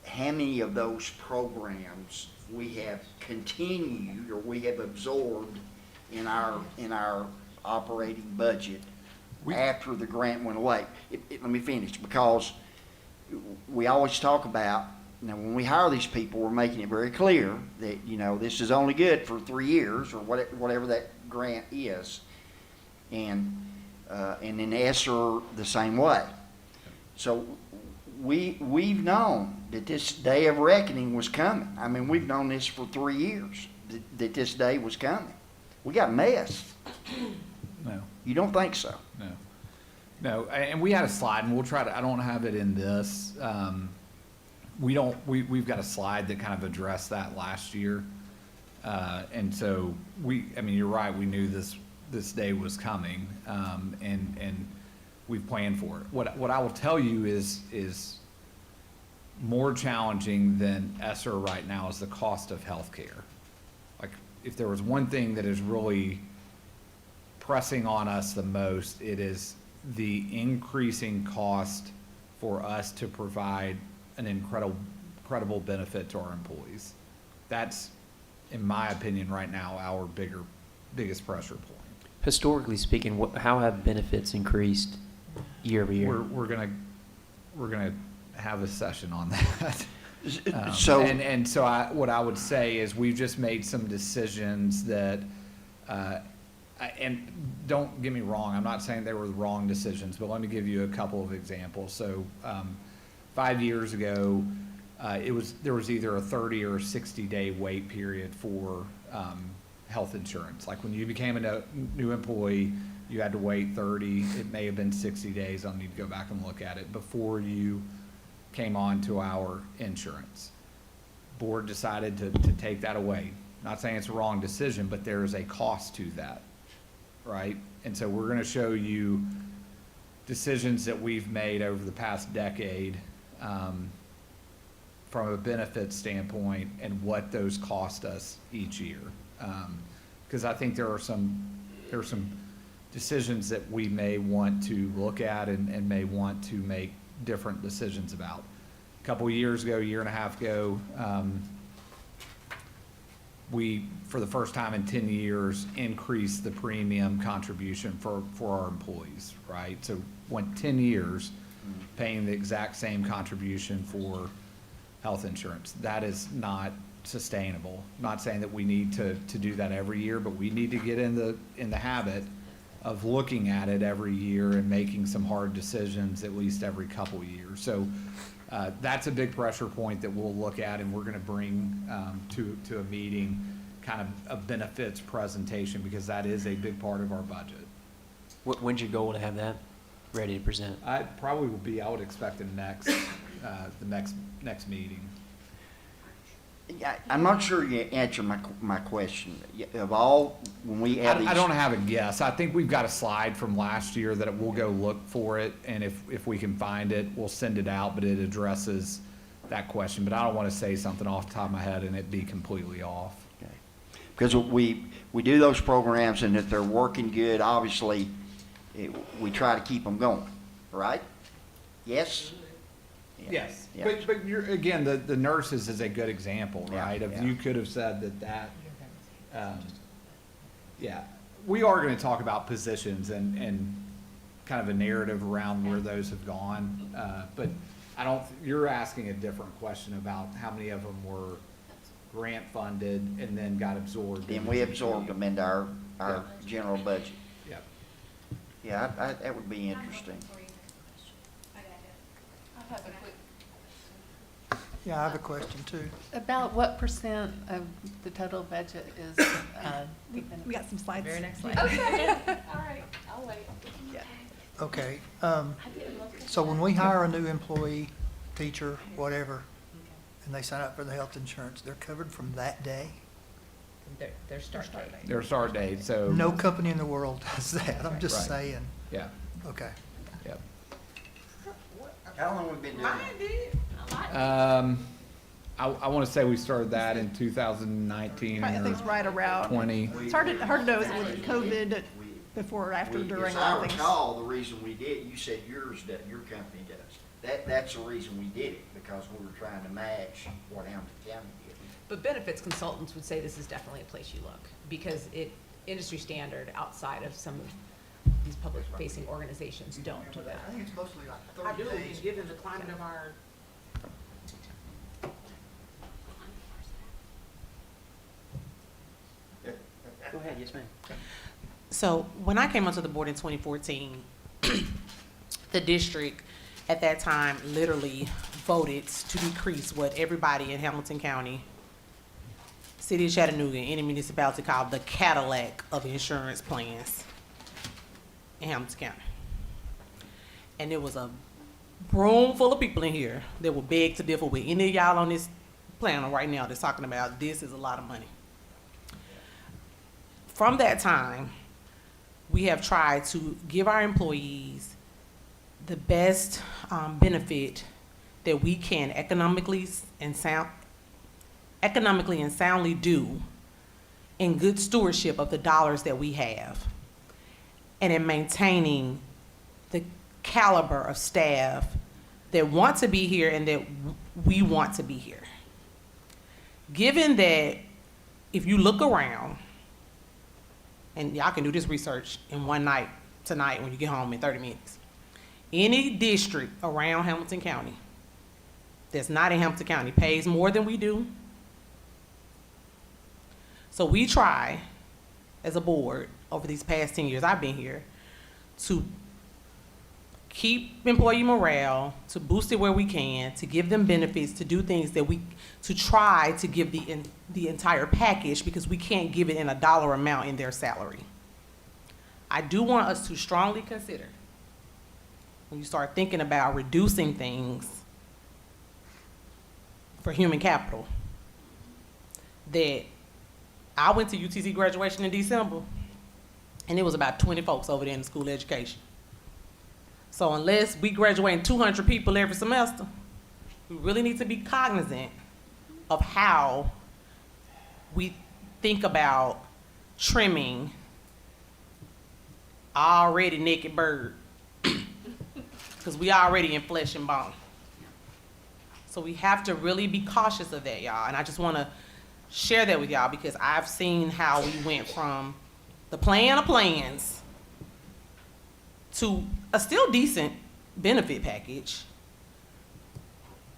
how many of those programs we have continued or we have absorbed in our operating budget after the grant went away? Let me finish, because we always talk about, now, when we hire these people, we're making it very clear that, this is only good for 3 years or whatever that grant is. And then ESSER the same way. So we've known that this day of reckoning was coming. I mean, we've known this for 3 years, that this day was coming. We got messed. No. You don't think so? No, and we had a slide, and we'll try to, I don't have it in this. We've got a slide that kind of addressed that last year. And so you're right, we knew this day was coming, and we've planned for it. What I will tell you is more challenging than ESSER right now is the cost of healthcare. Like, if there was one thing that is really pressing on us the most, it is the increasing cost for us to provide an incredible benefit to our employees. That's, in my opinion, right now, our biggest pressure point. Historically speaking, how have benefits increased year over year? We're gonna have a session on that. So- What I would say is we've just made some decisions that, and don't get me wrong, I'm not saying they were the wrong decisions, but let me give you a couple of examples. So, 5 years ago, there was either a 30 or a 60-day wait period for health insurance. Like, when you became a new employee, you had to wait 30, it may have been 60 days, I'll need to go back and look at it, before you came on to our insurance. Board decided to take that away. Not saying it's a wrong decision, but there is a cost to that, right? And so we're gonna show you decisions that we've made over the past decade, from a benefit standpoint, and what those cost us each year. Because I think there are some decisions that we may want to look at and may want to make different decisions about. A couple of years ago, year and a half ago, we, for the first time in 10 years, increased the premium contribution for our employees, right? So went 10 years paying the exact same contribution for health insurance. That is not sustainable. Not saying that we need to do that every year, but we need to get in the habit of looking at it every year and making some hard decisions at least every couple of years. So that's a big pressure point that we'll look at, and we're gonna bring to a meeting kind of a benefits presentation, because that is a big part of our budget. When's your goal to have that ready to present? I probably will be, I would expect the next meeting. Yeah, I'm not sure you answered my question. Of all, when we have these. I don't have a guess. I think we've got a slide from last year that we'll go look for it, and if we can find it, we'll send it out, but it addresses that question. But I don't want to say something off the top of my head and it be completely off. Okay. Because we do those programs, and if they're working good, obviously, we try to keep them going, right? Yes? Yes, Yeah. but you're, again, the nurses is a good example, Yeah, right? If yeah. you could have said that, yeah. We are gonna talk about positions and kind of a narrative around where those have gone. But you're asking a different question about how many of them were grant funded and then got absorbed. Then we absorbed them into our Yeah. general budget. Yep. Yeah, that would be interesting. I have a quick, Yeah, I have a question too. about what percent of the total budget is, We got some slides. Very next slide. Okay, all right, I'll wait. Okay, so when we hire a new employee, teacher, whatever, and they sign up for the health insurance, they're covered from that day? Their start date. Their start date, so. No company in the world does that, I'm just Right. saying. Yeah, Okay. yep. How long have we been doing that? Um, I want to say we started that in 2019 I think it's or right around. 20. It's hard to know, is it COVID, before or after, during, all As I things? recall, the reason we did, you said your company does. That's the reason we did it, because we were trying to match what Hamilton County did. But benefits consultants would say this is definitely a place you look, because industry standard outside of some of these public-facing organizations don't do I that. think it's mostly I like do, 30 days. given the climate of our Go ahead, yes, ma'am. So when I came onto the board in 2014, the district at that time literally voted to decrease what everybody in Hamilton County, City of Chattanooga, any municipality called the Cadillac of insurance plans in Hamilton County. And there was a room full of people in here that would beg to differ with any of y'all on this panel right now that's talking about this is a lot of money. From that time, we have tried to give our employees the best benefit that we can economically and soundly do in good stewardship of the dollars that we have, and in maintaining the caliber of staff that want to be here and that we want to be here. Given that, if you look around, and y'all can do this research in one night tonight when you get home in 30 minutes. Any district around Hamilton County that's not in Hamilton County pays more than we do. So we try, as a board, over these past 10 years I've been here, to keep employee morale, to boost it where we can, to give them benefits, to do things that to try to give the entire package, because we can't give it in a dollar amount in their salary. I do want us to strongly consider, when you start thinking about reducing things for human capital, that I went to UTC graduation in December, and it was about 20 folks over there in the school of education. So unless we graduate 200 people every semester, we really need to be cognizant of how we think about trimming already naked bird, because we already in flesh and bone. So we have to really be cautious of that, y'all. And I just want to share that with y'all, because I've seen how we went from the plan of plans to a still decent benefit package,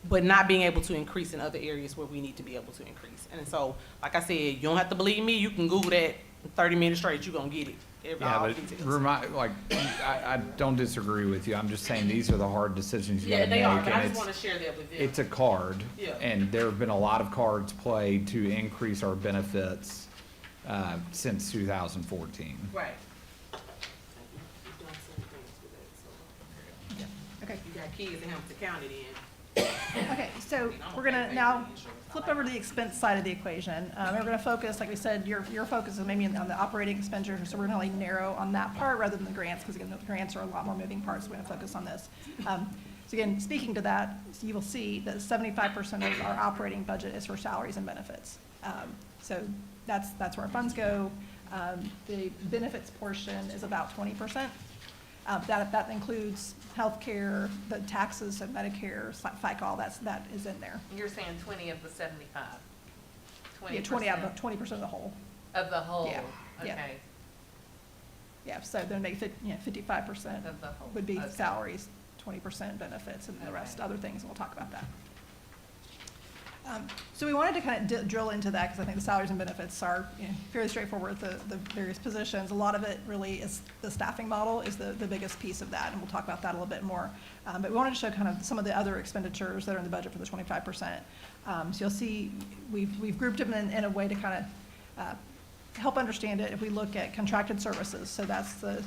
but not being able to increase in other areas where we need to be able to increase. And so, like I said, you don't have to believe me. You can Google that in 30 minutes straight. You're going to get it. Yeah, all but details. I don't disagree with you. I'm just saying these are the hard decisions you Yeah, gotta they make. are, but I and just want to share that with them. it's a card. Yeah. And there have been a lot of cards played to increase our benefits, since 2014. Right. Okay. You got kids in Hamilton County then. Okay, so we're gonna now flip over to the expense side of the equation. We're gonna focus, like we said, your focus is maybe on the operating expenditure, so we're gonna like narrow on that part rather than the grants, because again, the grants are a lot more moving parts, so we're gonna focus on this. So again, speaking to that, so you will see that 75% of our operating budget is for salaries and benefits. So that's where our funds go. The benefits portion is about 20%. That includes healthcare, the taxes, so Medicare, FICA, that is in there. You're saying 20 of the 75? Yeah, 20% of the whole. Of the whole? Yeah, yeah. Okay, Yeah, so then make 55% of the whole. would be Okay. salaries, 20% benefits, and the rest, Okay. other things, and we'll talk about that. So we wanted to kind of drill into that, because I think the salaries and benefits are fairly straightforward, the various positions. A lot of it really is, the staffing model is the biggest piece of that, and we'll talk about that a little bit more. But we wanted to show kind of some of the other expenditures that are in the budget for the 25%. So you'll see, we've grouped them in a way to kind of help understand it. If we look at contracted services, so that's the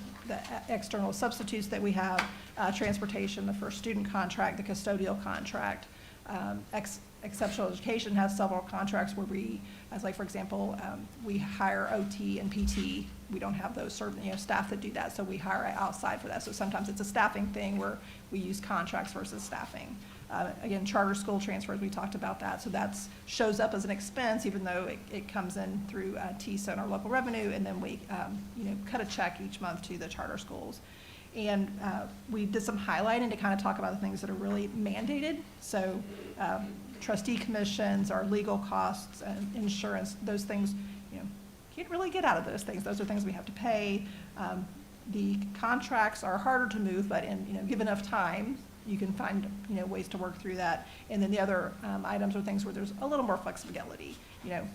external substitutes that we have, transportation, the first student contract, the custodial contract, exceptional education has several contracts where we, as like, for example, we hire OT and PT. We don't have those certain, staff that do that, so we hire outside for that. So sometimes it's a staffing thing where we use contracts versus staffing. Again, charter school transfers, we talked about that. So that shows up as an expense, even though it comes in through TISA and our local revenue, and then we, cut a check each month to the charter schools. And we did some highlighting to kind of talk about the things that are really mandated. So trustee commissions, our legal costs, and insurance, those things, can't really get out of those things. Those are things we have to pay. The contracts are harder to move, but give enough time, you can find, ways to work through that. And then the other items are things where there's a little more flexibility.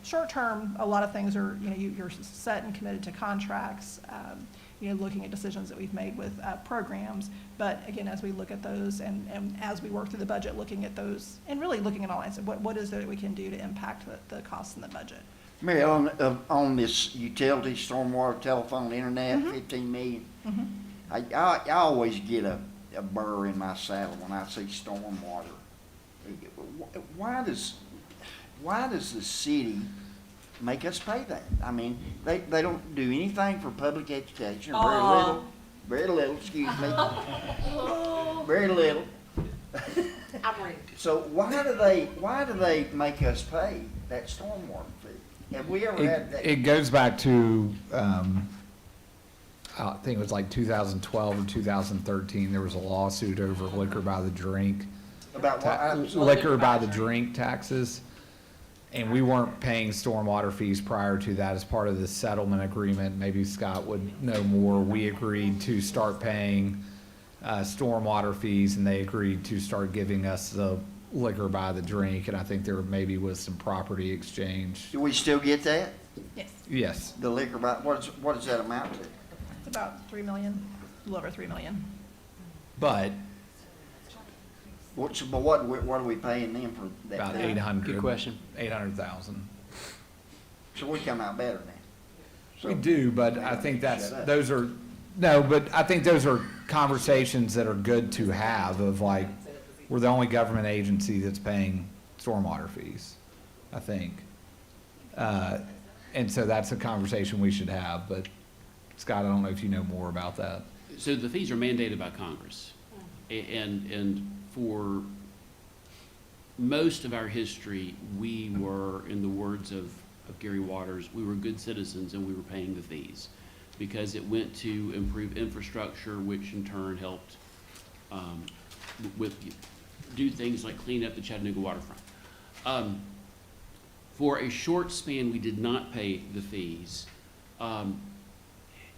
Short term, a lot of things are, you're set and committed to contracts, looking at decisions that we've made with programs. But again, as we look at those and as we work through the budget, looking at those and really looking at all lines of what is there that we can do to impact the costs in the budget. Mary, on this utility, stormwater, telephone, internet, 15 million, I always get a burr in my saddle when I see stormwater. Why does the city make us pay that? I mean, they don't do anything for public education, or very little, excuse me, very little. So why do they make us pay that stormwater fee? Have we ever had that? It goes back to, I think it was like 2012 or 2013, there was a lawsuit over liquor by the drink. About what? Liquor by the drink taxes. And we weren't paying stormwater fees prior to that as part of the settlement agreement. Maybe Scott would know more. We agreed to start paying stormwater fees, and they agreed to start giving us the liquor by the drink. And I think there maybe was some property exchange. Do we still get that? Yes. Yes. The liquor by, what does that amount to? It's about 3 million, a little over 3 million. But What are we paying them for that? about 800. Good question. 800,000. So we come out better now. So We do, but I think Shut up. I think those are conversations that are good to have of like, we're the only government agency that's paying stormwater fees, I think. And so that's a conversation we should have, but Scott, I don't know if you know more about that. So the fees are mandated by Congress. And for most of our history, we were, in the words of Gary Waters, we were good citizens and we were paying the fees because it went to improve infrastructure, which in turn helped do things like clean up the Chattanooga waterfront. For a short span, we did not pay the fees. And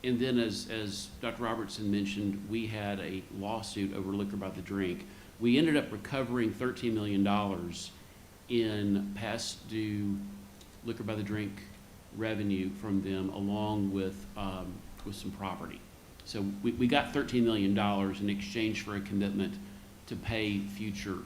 then as Dr. Robertson mentioned, we had a lawsuit over liquor by the drink. We ended up recovering $13 million in past due liquor by the drink revenue from them, along with some property. So we got $13 million in exchange for a commitment to pay future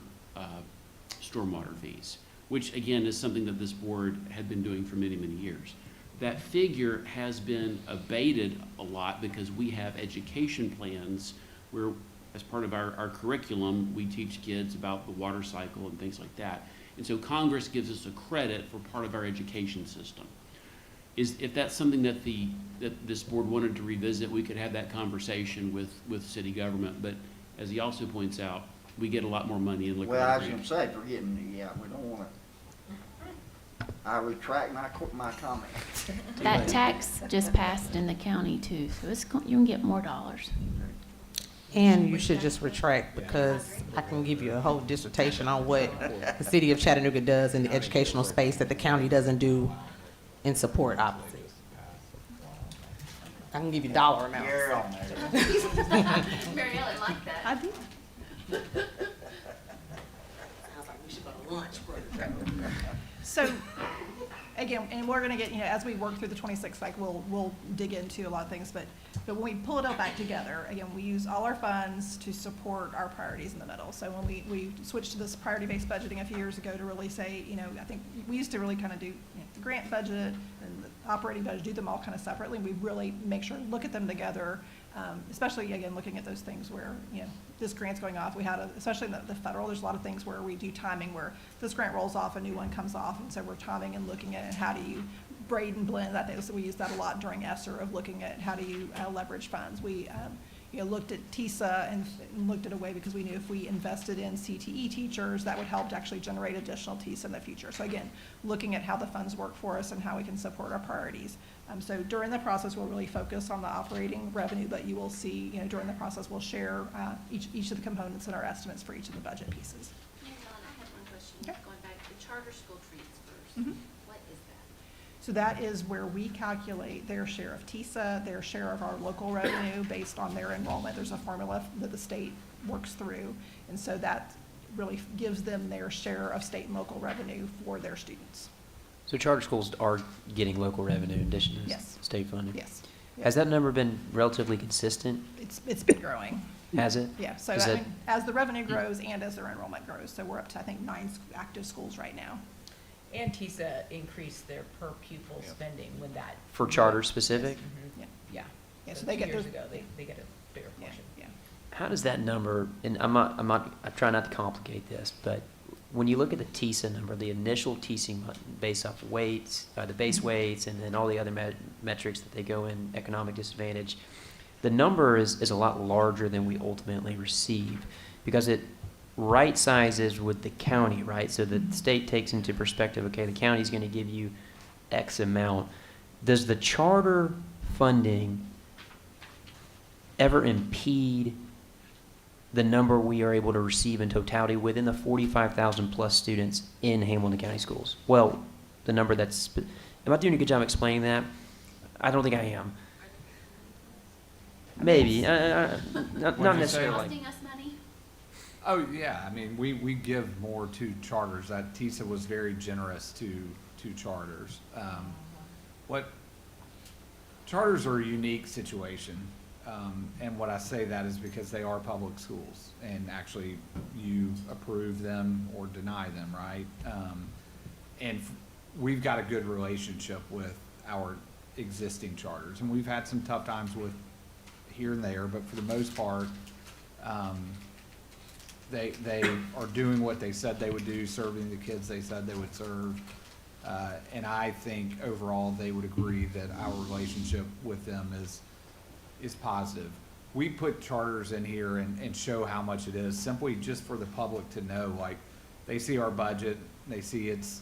stormwater fees, which again is something that this board had been doing for many, many years. That figure has been abated a lot because we have education plans where, as part of our curriculum, we teach kids about the water cycle and things like that. And so Congress gives us a credit for part of our education system. If that's something that this board wanted to revisit, we could have that conversation with city government. But as he also points out, we get a lot more money in liquor. Well, I was going to say, forgetting, we don't want to. I retract my comment. That tax just passed in the county too, so you can get more dollars. And you should just retract, because I can give you a whole dissertation on what the city of Chattanooga does in the educational space that the county doesn't do in support opposites. I can give you dollar amounts. You're on there. Mary Ellen liked that. I do. Sounds like we should go to lunch for the So, again, and we're gonna get, as we work through the 26th, like, we'll dig into a lot of things, but when we pull it all back together, again, we use all our funds to support our priorities in the middle. So when we switched to this priority-based budgeting a few years ago to really say, I think we used to really kind of do the grant budget and the operating budget, do them all kind of separately. We really make sure, look at them together, Especially, again, looking at those things where, you know, this grant's going off. We had, especially in the federal, there's a lot of things where we do timing where this grant rolls off, a new one comes off, and so we're timing and looking at how do you braid and blend that. So we use that a lot during ESSER of looking at how do you leverage funds. We, you know, looked at TISA and looked at a way because we knew if we invested in CTE teachers, that would help to actually generate additional TISA in the future. So again, looking at how the funds work for us and how we can support our priorities. So during the process, we'll really focus on the operating revenue, but you will see, you know, during the process, we'll share each of the components in our estimates for each of the budget pieces. Hang on, I have one question, Okay. going back to charter school transfers. Mhm. What is that? So that is where we calculate their share of TISA, their share of our local revenue based on their enrollment. There's a formula that the state works through. And so that really gives them their share of state and local revenue for their students. So charter schools are getting local revenue in addition to Yes. state funding? Yes. Has that number been relatively consistent? It's been growing. Has it? Yeah, so Is I that- mean, as the revenue grows and as their enrollment grows, so we're up to, I think, 9 active schools right now. And TISA increased their per pupil spending when that. For charter specific? Mhm. Yeah. Yeah. Yeah, so So they 2 get years those- ago, they get a bigger Yeah, portion. yeah. How does that number, and I try not to complicate this, but when you look at the TISA number, the initial TISA based off weights, the base weights, and then all the other metrics that they go in economic disadvantage, the number is a lot larger than we ultimately receive because it right sizes with the county, right? So the state takes into perspective, okay, the county's going to give you X amount. Does the charter funding ever impede the number we are able to receive in totality within the 45,000 plus students in Hamilton County Schools? Well, the number that's, am I doing a good job explaining that? I don't think I am. Maybe, not What'd you say? necessarily. Costing us money? Oh, yeah, I mean, we give more to charters. That TISA was very generous to charters. Charters are a unique situation. And what I say that is because they are public schools and actually you approve them or deny them, right? We've got a good relationship with our existing charters and we've had some tough times with here and there, but for the most part, they are doing what they said they would do, serving the kids they said they would serve. And I think overall they would agree that our relationship with them is positive. We put charters in here and show how much it is, simply just for the public to know, like, they see our budget, they see it's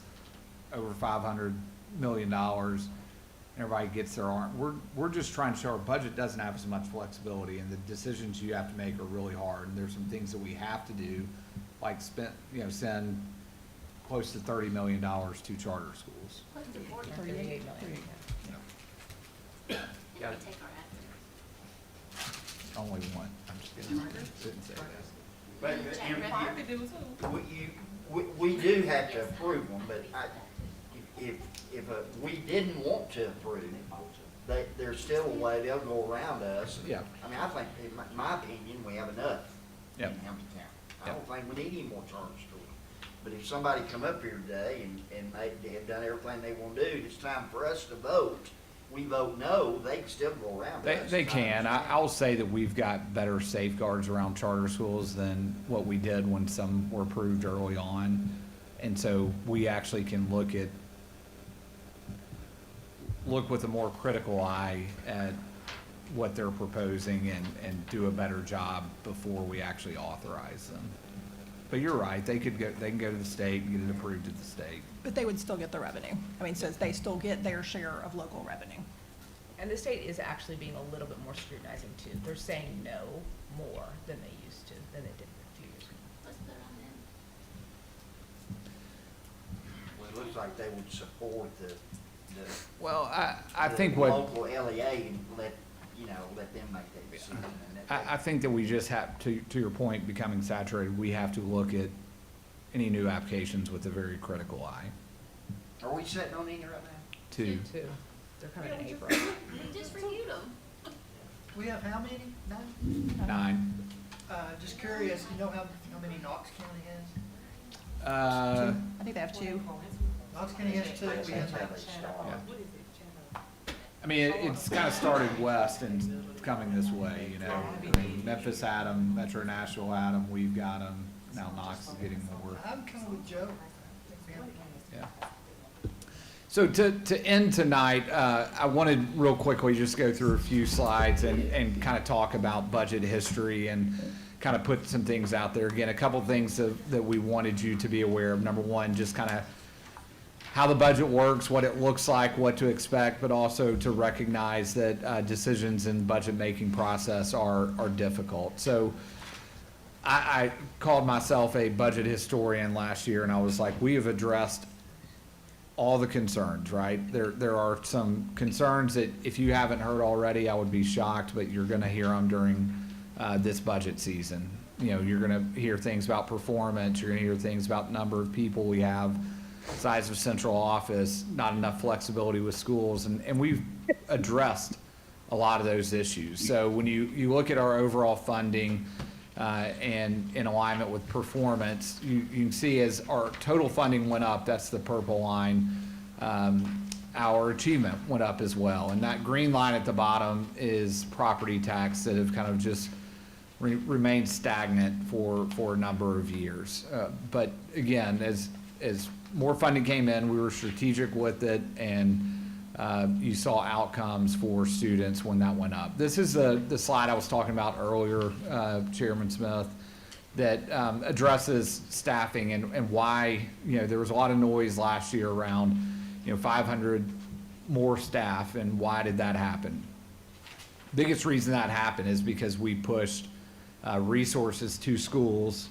over $500 million, and everybody gets their arm. We're just trying to show our budget doesn't have as much flexibility, and the decisions you have to make are really hard, and there's some things that we have to do, like send close to $30 million to charter schools. What's the board? 38 million. Got it. Take our Only one, I'm just kidding. Didn't say that. But Jack we do have to approve them, but if we didn't want to approve, there's still a way they'll go around us. Yeah. I mean, I think, in my opinion, we have enough in Yep. Hamilton County. I Yep. don't think we need any more charter schools. But if somebody come up here today and they have done everything they want to do, it's time for us to vote. We vote no, they can still go around us. They can. I I'll say that we've got better safeguards around charter schools than what we did when some were approved early on. And so we actually can look with a more critical eye at what they're proposing and do a better job before we actually authorize them. But you're right, they can go to the state and get it approved at the state. But they would still get the revenue. I mean, so they still get their share of local revenue. And the state is actually being a little bit more scrutinizing too. They're saying no more than they used to, than they did a few years ago. Let's put it on them. Well, it looks like they would support the Well, I the think what. local LEA and let them make that decision. And that I think that we just have, to your point, becoming saturated, we have to look at any new applications with a very critical eye. Are we sitting on any right now? Two. Too. They're coming in April. We just reviewed them. We have how many? 9? 9. Just curious, you know how many Knox County has? I think they have 2. Knox County has 2. We have That's how they start. I mean, it's kind of started west and coming this way, you know. I mean, Memphis had them, Metro Nashville had them, we've got them, now Knox is getting more. I'm kind of with Joe. Yeah. So to end tonight, I wanted real quickly just go through a few slides and kind of talk about budget history and kind of put some things out there. Again, a couple things that we wanted you to be aware of. Number one, just kind of how the budget works, what it looks like, what to expect, but also to recognize that decisions in budget making process are difficult. So I called myself a budget historian last year, and I was like, we have addressed all the concerns, right? There are some concerns that if you haven't heard already, I would be shocked, but you're gonna hear them during this budget season. You know, you're gonna hear things about performance, you're gonna hear things about number of people we have, size of central office, not enough flexibility with schools, and we've addressed a lot of those issues. So when you look at our overall funding and in alignment with performance, you can see as our total funding went up, that's the purple line, our achievement went up as well. And that green line at the bottom is property tax that have kind of just remained stagnant for a number of years. But again, as more funding came in, we were strategic with it, and you saw outcomes for students when that went up. This is the slide I was talking about earlier, Chairman Smith, that addresses staffing and why, you know, there was a lot of noise last year around, you know, 500 more staff, and why did that happen? Biggest reason that happened is because we pushed resources to schools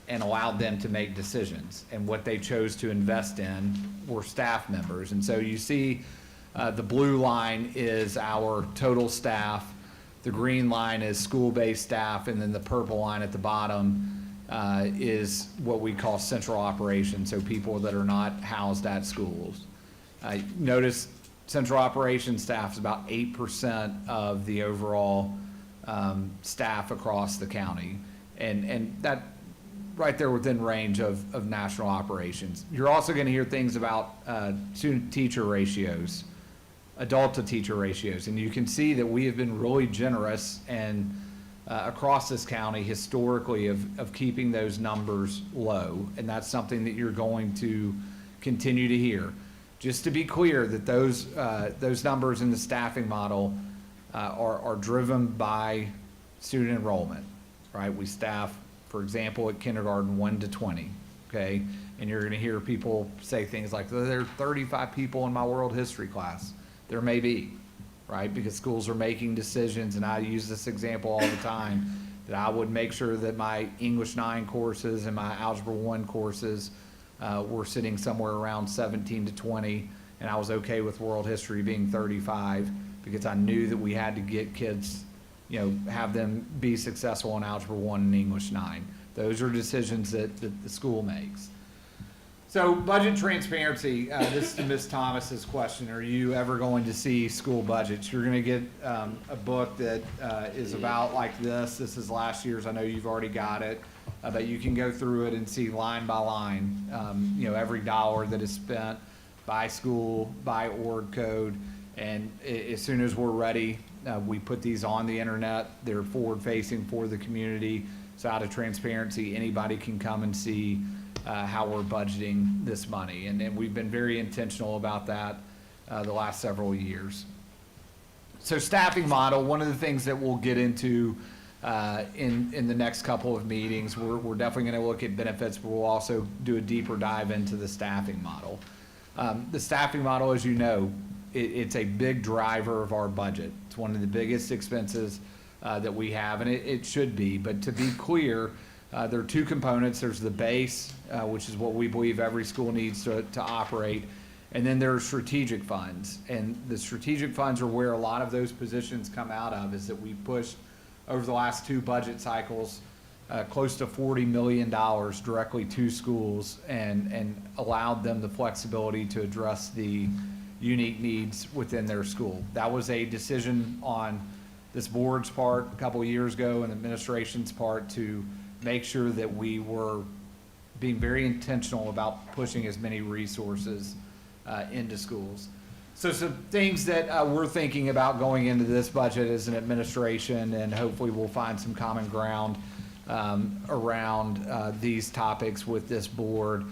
and allowed them to make decisions, and what they chose to invest in were staff members. And so you see the blue line is our total staff, the green line is school-based staff, and then the purple line at the bottom is what we call central operations, so people that are not housed at schools. Notice central operations staff is about 8% of the overall staff across the county, and that right there within range of national operations. You're also going to hear things about student-teacher ratios, adult-to-teacher ratios, and you can see that we have been really generous and across this county historically of keeping those numbers low, and that's something that you're going to continue to hear. Just to be clear that those numbers in the staffing model are driven by student enrollment, right? We staff, for example, at kindergarten 1 to 20, okay? And you're gonna hear people say things like, there are 35 people in my world history class. There may be, right? Because schools are making decisions, and I use this example all the time, that I would make sure that my English 9 courses and my Algebra 1 courses were sitting somewhere around 17 to 20, and I was okay with world history being 35, because I knew that we had to get kids, you know, have them be successful in Algebra 1 and English 9. Those are decisions that the school makes. So budget transparency, this is to Ms. Thomas's question. Are you ever going to see school budgets? You're gonna get a book that is about like this. This is last year's, I know you've already got it, but you can go through it and see line by line, you know, every dollar that is spent by school, by org code, and as soon as we're ready, we put these on the internet. They're forward-facing for the community. So out of transparency, anybody can come and see how we're budgeting this money. And we've been very intentional about that the last several years. So staffing model, one of the things that we'll get into in the next couple of meetings, we're definitely going to look at benefits, but we'll also do a deeper dive into the staffing model. The staffing model, as you know, it's a big driver of our budget. It's one of the biggest expenses that we have, and it should be. But to be clear, there are two components. There's the base, which is what we believe every school needs to operate, and then there are strategic funds. And the strategic funds are where a lot of those positions come out of, is that we pushed over the last 2 budget cycles close to $40 million directly to schools, and allowed them the flexibility to address the unique needs within their school. That was a decision on this board's part a couple of years ago, and the administration's part, to make sure that we were being very intentional about pushing as many resources into schools. So some things that we're thinking about going into this budget as an administration, and hopefully we'll find some common ground around these topics with this board.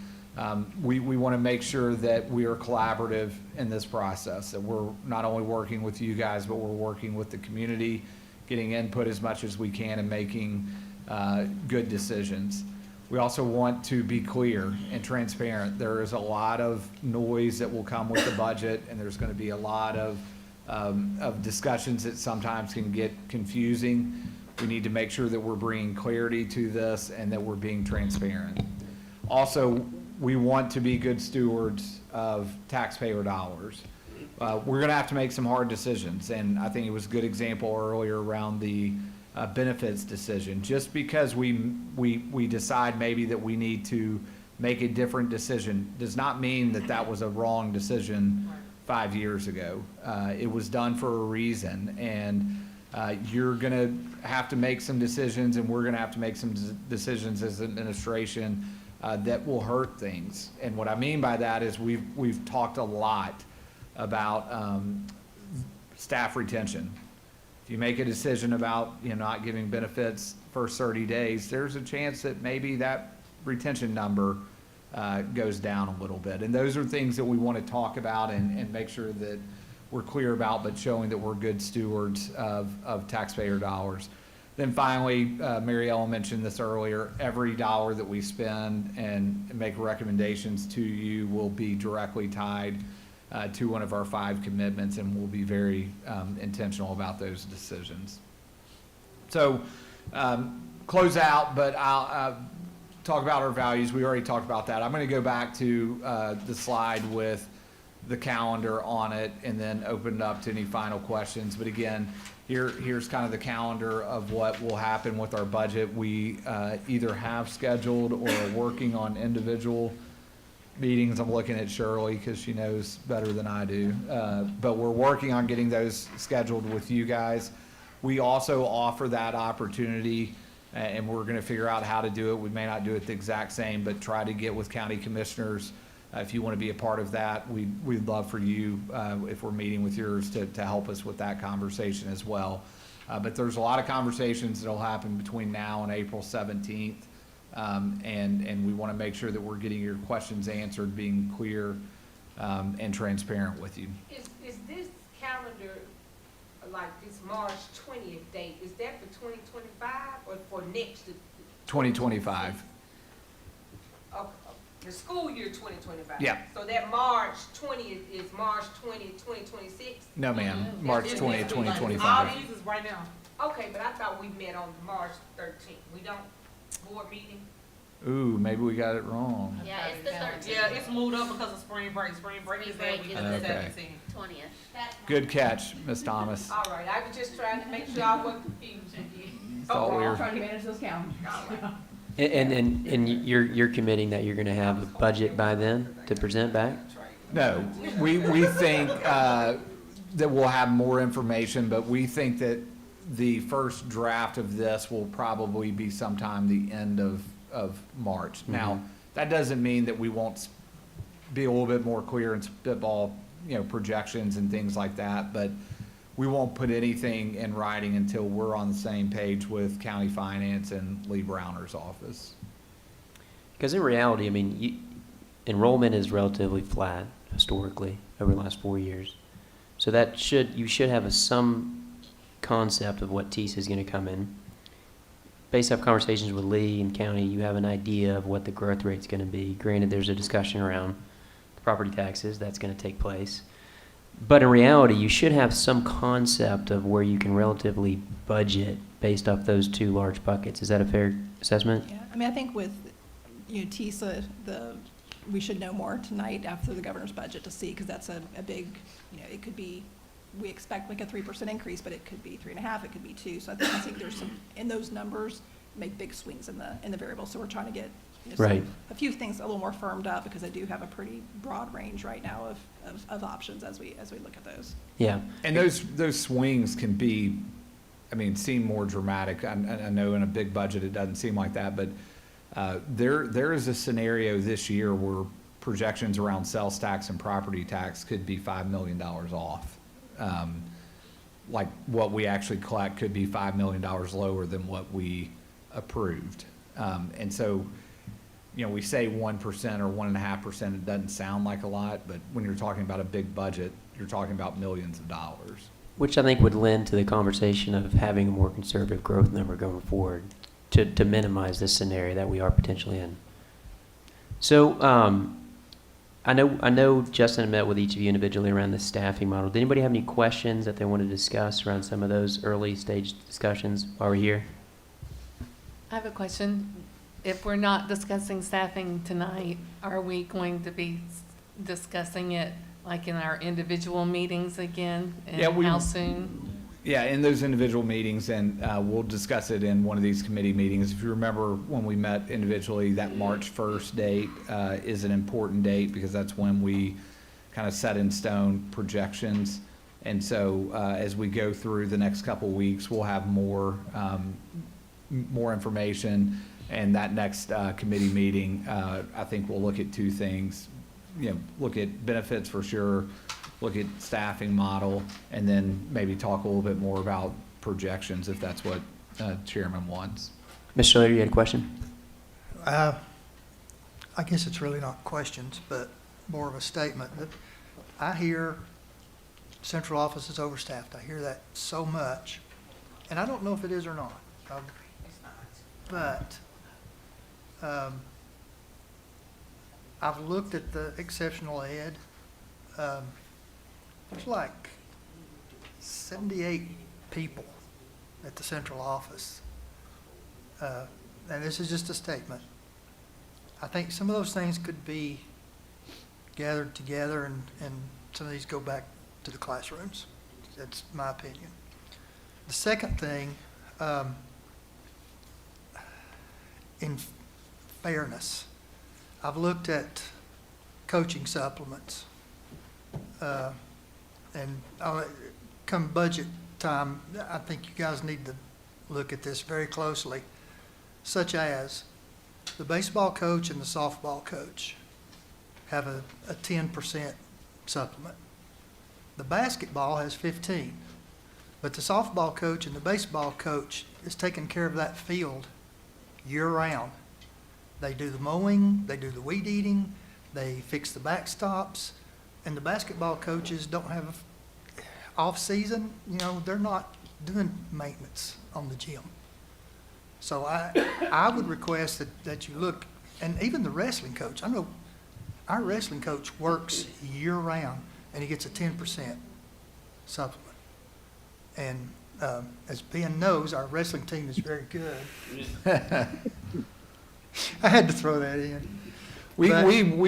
We want to make sure that we are collaborative in this process, that we're not only working with you guys, but we're working with the community, getting input as much as we can and making good decisions. We also want to be clear and transparent. There is a lot of noise that will come with the budget, and there's going to be a lot of discussions that sometimes can get confusing. We need to make sure that we're bringing clarity to this and that we're being transparent. Also, we want to be good stewards of taxpayer dollars. We're going to have to make some hard decisions, and I think it was a good example earlier around the benefits decision. Just because we decide maybe that we need to make a different decision does not mean that that was a wrong decision 5 years ago. It was done for a reason, and you're going to have to make some decisions, and we're going to have to make some decisions as an administration that will hurt things. And what I mean by that is we've talked a lot about staff retention. If you make a decision about, not giving benefits first 30 days, there's a chance that maybe that retention number goes down a little bit. And those are things that we want to talk about and make sure that we're clear about, but showing that we're good stewards of taxpayer dollars. Then finally, Mary Ellen mentioned this earlier, every dollar that we spend and make recommendations to you will be directly tied to one of our 5 commitments, and we'll be very intentional about those decisions. So close out, but I'll talk about our values. We already talked about that. I'm going to go back to the slide with the calendar on it and then open it up to any final questions. But again, here's kind of the calendar of what will happen with our budget. We either have scheduled or are working on individual meetings. I'm looking at Shirley because she knows better than I do. But we're working on getting those scheduled with you guys. We also offer that opportunity, and we're going to figure out how to do it. We may not do it the exact same, but try to get with county commissioners. If you want to be a part of that, we'd love for you, if we're meeting with yours, to help us with that conversation as well. But there's a lot of conversations that'll happen between now and April 17th. And we want to make sure that we're getting your questions answered, being clear and transparent with you. Is this calendar, like this March 20th date, is that for 2025 or for next? 2025. Okay, the school year 2025? Yeah. So that March 20th is March 20, 2026? No, ma'am. March 20th, 2025. All these is right now. Okay, but I thought we met on March 13th. We don't, board meeting? Ooh, maybe we got it wrong. Yeah, it's the 13th. Yeah, it's moved up because of spring break. Spring break is that week of the Okay. 17th. 20th. Good catch, Ms. Thomas. All right, I was just trying to make sure I wasn't confused. Thought we We're all were- trying to manage those calendars. And you're committing that you're going to have a budget by then to present back? No, we think that we'll have more information, but we think that the first draft of this will probably be sometime the end of March. Now, that doesn't mean that we won't be a little bit more clear and spitball, projections and things like that, but we won't put anything in writing until we're on the same page with county finance and Lee Browner's office. Because in reality, I mean, enrollment is relatively flat historically over the last 4 years. So you should have some concept of what TISA is going to come in. Based off conversations with Lee and county, you have an idea of what the growth rate's going to be. Granted, there's a discussion around property taxes that's going to take place. But in reality, you should have some concept of where you can relatively budget based off those 2 large buckets. Is that a fair assessment? Yeah, I mean, I think with, TISA, we should know more tonight after the governor's budget to see, because that's a big, it could be, we expect like a 3% increase, but it could be 3.5, it could be 2. So I think there's some, in those numbers, make big swings in the variables. So we're trying to get Right. a few things a little more firmed up, because I do have a pretty broad range right now of options as we look at those. Yeah. And those swings can be, seem more dramatic. I know in a big budget it doesn't seem like that, but there is a scenario this year where projections around sales tax and property tax could be $5 million off. Like what we actually collect could be $5 million lower than what we approved. And so, you know, we say 1% or 1.5%, it doesn't sound like a lot, but when you're talking about a big budget, you're talking about millions of dollars. Which I think would lend to the conversation of having a more conservative growth number going forward to minimize this scenario that we are potentially in. So I know Justin met with each of you individually around the staffing model. Did anybody have any questions that they want to discuss around some of those early stage discussions while we're here? I have a question. If we're not discussing staffing tonight, are we going to be discussing it like in our individual meetings again? Yeah, And how soon? Yeah, in those individual meetings, and we'll discuss it in one of these committee meetings. If you remember when we met individually, that March 1st date is an important date because that's when we kind of set in stone projections. And so as we go through the next couple weeks, we'll have more information. And that next committee meeting, I think we'll look at two things. You know, look at benefits for sure, look at staffing model, and then maybe talk a little bit more about projections if that's what Chairman wants. Mr. Slater, you had a question? I guess it's really not questions, but more of a statement that I hear central office is overstaffed. I hear that so much, and I don't know if it is or not. But I've looked at the exceptional ed. There's like 78 people at the central office. And this is just a statement. I think some of those things could be gathered together and some of these go back to the classrooms. That's my opinion. The second thing, in fairness, I've looked at coaching supplements. And come budget time, I think you guys need to look at this very closely, such as the baseball coach and the softball coach have a 10% supplement. The basketball has 15, but the softball coach and the baseball coach is taking care of that field year-round. They do the mowing, they do the weed eating, they fix the backstops, and the basketball coaches don't have off-season. You know, they're not doing maintenance on the gym. So I would request that you look, and even the wrestling coach. I know our wrestling coach works year-round, and he gets a 10% supplement. And as Ben knows, our wrestling team is very good. I had to throw that in. We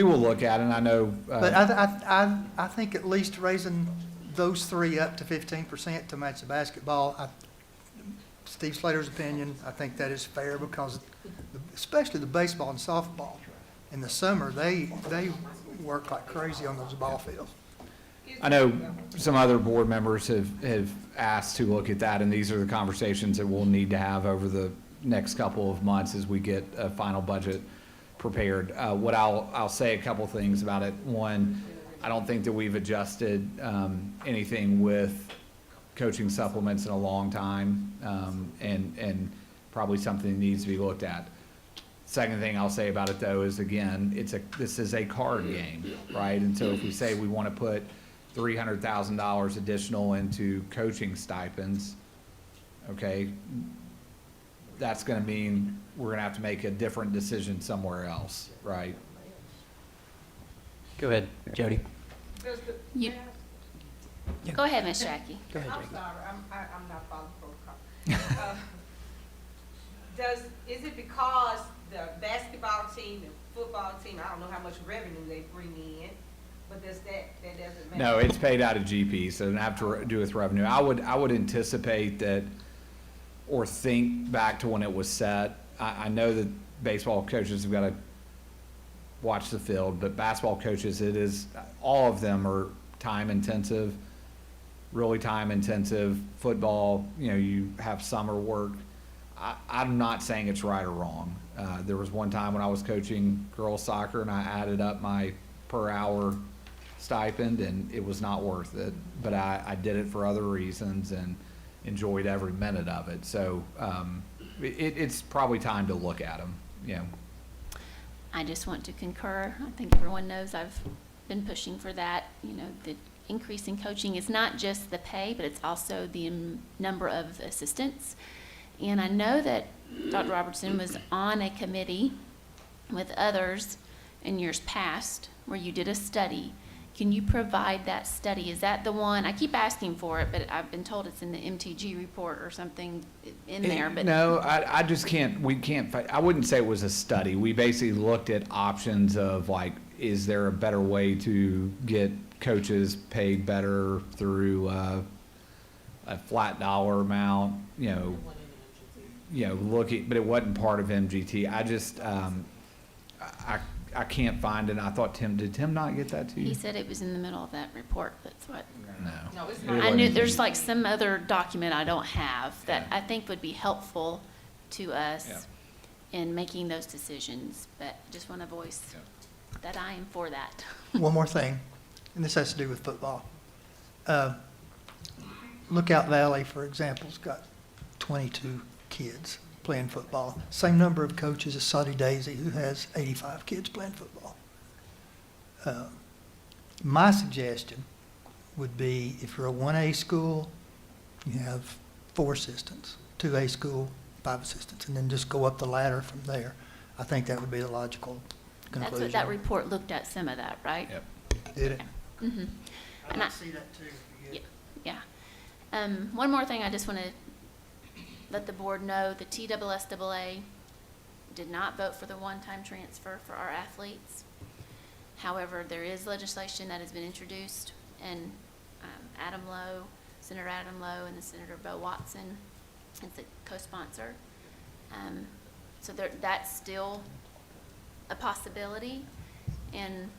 will look at it, and I know. But I think at least raising those three up to 15% to match the basketball, Steve Slater's opinion, I think that is fair because especially the baseball and softball in the summer, they work like crazy on those ball fields. I know some other board members have asked to look at that, and these are the conversations that we'll need to have over the next couple of months as we get a final budget prepared. What I'll say a couple things about it. One, I don't think that we've adjusted anything with coaching supplements in a long time, and probably something that needs to be looked at. Second thing I'll say about it though is, again, this is a card game, right? And so if we say we want to put $300,000 additional into coaching stipends, okay, that's going to mean we're going to have to make a different decision somewhere else, right? Go ahead, Jody. Go ahead, Ms. Jackie. Go ahead, I'm Jackie. sorry, I'm not following protocol. Is it because the basketball team, the football team, I don't know how much revenue they bring in, but that doesn't matter? No, it's paid out of GP, so it doesn't have to do with revenue. I would anticipate that, or think back to when it was set. I know that baseball coaches have got to watch the field, but basketball coaches, all of them are time intensive, really time intensive. Football, you have summer work. I'm not saying it's right or wrong. There was one time when I was coaching girls soccer and I added up my per hour stipend, and it was not worth it. But I did it for other reasons and enjoyed every minute of it. So it's probably time to look at them, you know. I just want to concur. I think everyone knows I've been pushing for that. You know, the increase in coaching is not just the pay, but it's also the number of assistants. And I know that Dr. Robertson was on a committee with others in years past where you did a study. Can you provide that study? Is that the one? I keep asking for it, but I've been told it's in the MTG report or something in there, but. No, I just can't, we can't, I wouldn't say it was a study. We basically looked at options of like, is there a better way to get coaches paid better through a flat dollar amount, you know, looking, but it wasn't part of MGT. I just, I can't find it. I thought did Tim not get that to you? He said it was in the middle of that report. That's what. No. No, it's It not. I wasn't. knew there's like some other document I don't have that I think would be helpful to us Yeah. in making those decisions, but just want to voice that I am for that. One more thing, and this has to do with football. Lookout Valley, for example, has got 22 kids playing football. Same number of coaches as Saudi Daisy, who has 85 kids playing football. My suggestion would be if you're a 1A school, you have 4 assistants, 2A school, 5 assistants, and then just go up the ladder from there. I think that would be the logical conclusion. That's what that report looked at, some of that, right? Yep. Did it? Mm-hmm. I'd like to see that too. if you get- Yeah. One more thing, I just want to let the board know, the TSSAA did not vote for the one-time transfer for our athletes. However, there is legislation that has been introduced, and Adam Lowe, Senator Adam Lowe, and the Senator Bo Watson is the co-sponsor. So that's still a possibility. And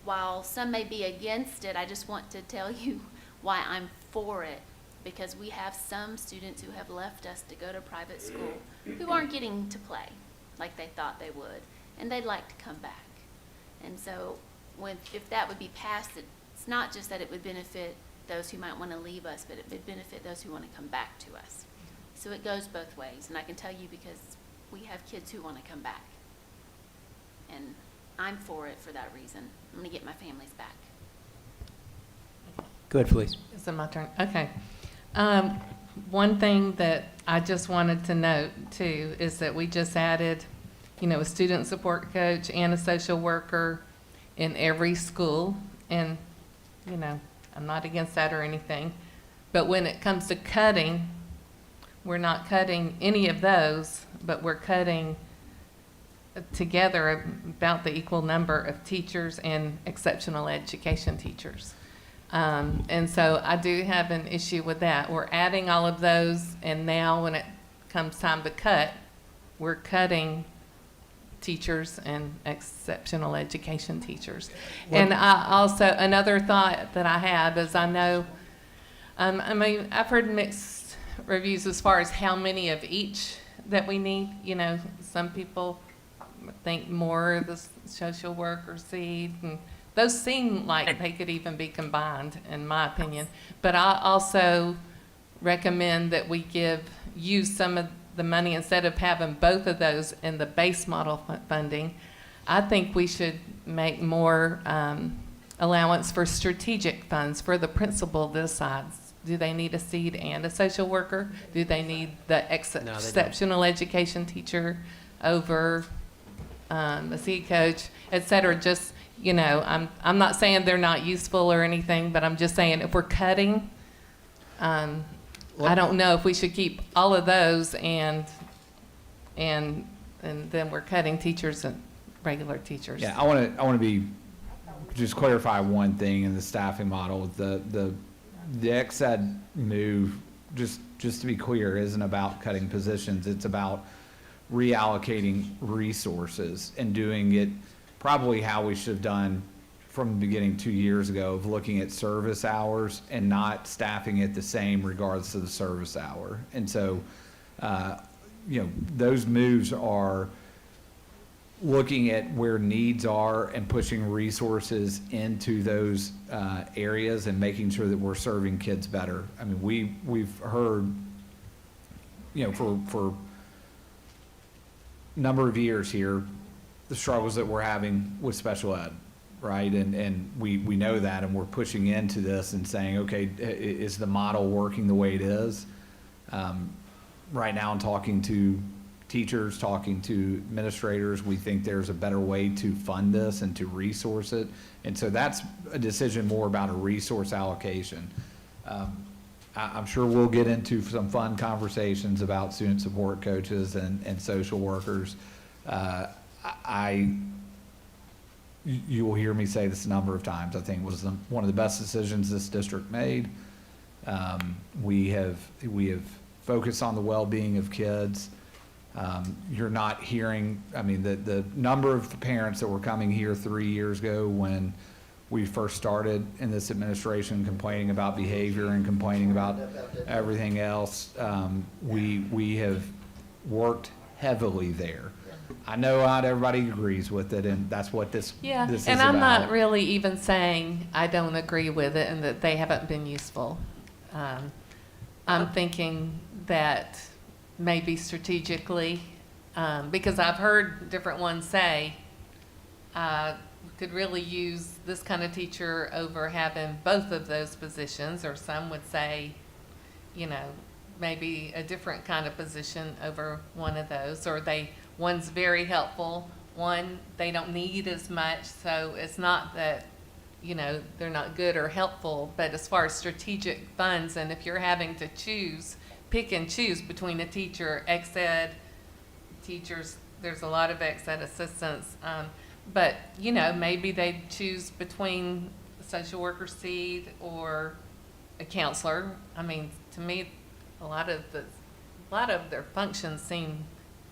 while some may be against it, I just want to tell you why I'm for it. Because we have some students who have left us to go to private school who aren't getting to play like they thought they would, and they'd like to come back. And so if that would be passed, it's not just that it would benefit those who might want to leave us, but it would benefit those who want to come back to us. So it goes both ways, and I can tell you because we have kids who want to come back. And I'm for it for that reason. I'm going to get my families back. Go ahead, please. Is it my turn? Okay. One thing that I just wanted to note too is that we just added, a student support coach and a social worker in every school. And, I'm not against that or anything. But when it comes to cutting, we're not cutting any of those, but we're cutting together about the equal number of teachers and exceptional education teachers. And so I do have an issue with that. We're adding all of those, and now when it comes time to cut, we're cutting teachers and exceptional education teachers. And I also, another thought that I have is I know, I've heard mixed reviews as far as how many of each that we need. Some people think more of the social worker seat, and those seem like they could even be combined, in my opinion. But I also recommend that we use some of the money, instead of having both of those in the base model funding. I think we should make more allowance for strategic funds for the principal decides. Do they need a seat and a social worker? Do they need the exceptional education teacher over a seat coach, et cetera? Just, I'm not saying they're not useful or anything, but I'm just saying if we're cutting, I don't know if we should keep all of those and then we're cutting teachers and regular teachers. Yeah, I want to just clarify one thing in the staffing model. The XED move, just to be clear, isn't about cutting positions. It's about reallocating resources and doing it probably how we should have done from the beginning 2 years ago, of looking at service hours and not staffing it the same regardless of the service hour. And so, those moves are looking at where needs are and pushing resources into those areas and making sure that we're serving kids better. I mean, we've heard, for a number of years here, the struggles that we're having with special ed, right? And we know that, and we're pushing into this and saying, okay, is the model working the way it is? Right now, I'm talking to teachers, talking to administrators, we think there's a better way to fund this and to resource it. And so that's a decision more about a resource allocation. I'm sure we'll get into some fun conversations about student support coaches and social workers. You will hear me say this a number of times. I think it was one of the best decisions this district made. We have focused on the well-being of kids. You're not hearing, I mean, the number of parents that were coming here 3 years ago when we first started in this administration complaining about behavior and complaining about everything else, we have worked heavily there. I know not everybody agrees with it, and that's what this is and I'm about. not really even saying I don't agree with it and that they haven't been useful. I'm thinking that maybe strategically, because I've heard different ones say, could really use this kind of teacher over having both of those positions, or some would say, maybe a different kind of position over one of those, or one's very helpful, one they don't need as much, so it's not that, they're not good or helpful, but as far as strategic funds, and if you're having to pick and choose between a teacher, ex-ed teachers, there's a lot of ex-ed assistants, but, maybe they choose between a social worker seat or a counselor. I mean, to me, a lot of their functions seem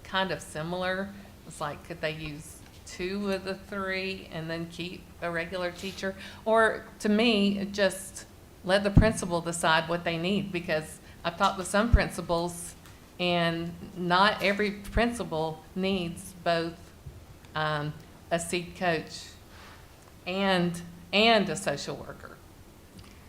kind of similar. It's like, could they use 2 of the 3 and then keep a regular teacher? Or to me, just let the principal decide what they need, because I've talked with some principals and not every principal needs both a seat coach and a social worker.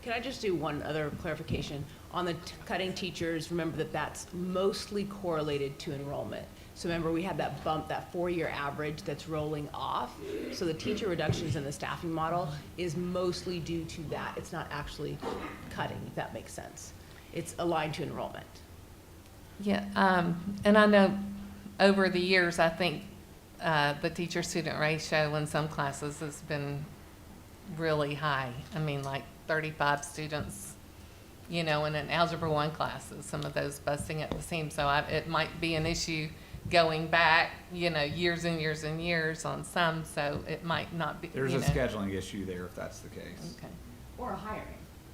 Can I just do one other clarification? On the cutting teachers, remember that's mostly correlated to enrollment. So remember, we had that bump, that 4-year average that's rolling off. So the teacher reductions in the staffing model is mostly due to that. It's not actually cutting, if that makes sense. It's aligned to enrollment. Yeah, and I know over the years, I think the teacher-student ratio in some classes has been really high. I mean, like 35 students, in an Algebra 1 class, some of those busting at the seams. So it might be an issue going back, years and years and years on some, so it might not be. There's a scheduling issue there if that's the case. Okay. Or hiring.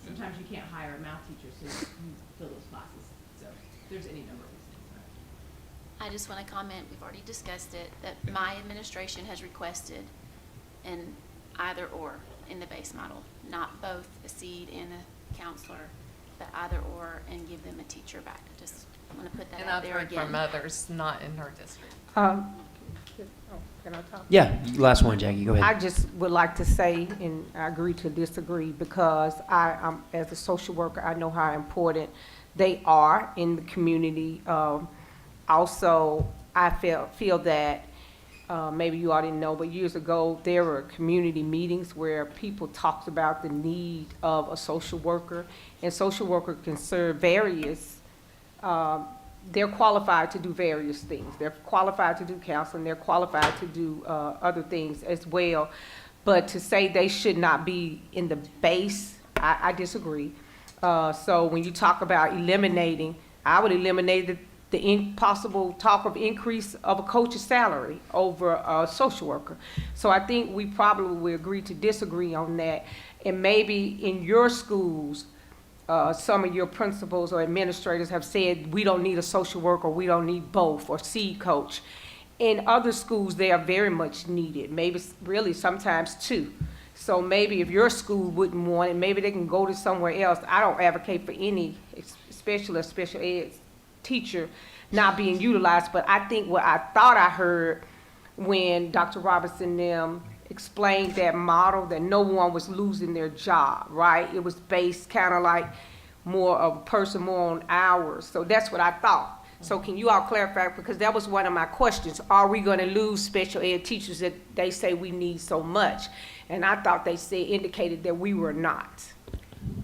Sometimes you can't hire a math teacher, so you fill those classes. So there's any number of reasons. I just want to comment, we've already discussed it, that my administration has requested an either or in the base model, not both a seed and a counselor, but either or, and give them a teacher back. I just want to put that And out I've there heard again. from others, not in her district. Can I talk? Yeah, last one, Jackie, go I ahead. just would like to say, and I agree to disagree, because I'm, as a social worker, I know how important they are in the community. Also, I feel that, maybe you all didn't know, but years ago, there were community meetings where people talked about the need of a social worker, and social worker can serve various, they're qualified to do various things. They're qualified to do counseling, they're qualified to do other things as well. But to say they should not be in the base, I disagree. So when you talk about eliminating, I would eliminate the possible talk of increase of a coach's salary over a social worker. So I think we probably will agree to disagree on that. And maybe in your schools, some of your principals or administrators have said, we don't need a social worker, we don't need both, or seed coach. In other schools, they are very much needed, maybe really sometimes 2. So maybe if your school wouldn't want it, maybe they can go to somewhere else. I don't advocate for any special ed teacher not being utilized, but I think what I thought I heard when Dr. Robertson and them explained that model, that no one was losing their job, right? It was based kind of like more of a person more on hours. So that's what I thought. So can you all clarify, because that was one of my questions. Are we gonna lose special ed teachers that they say we need so much? And I thought they said, indicated that we were not.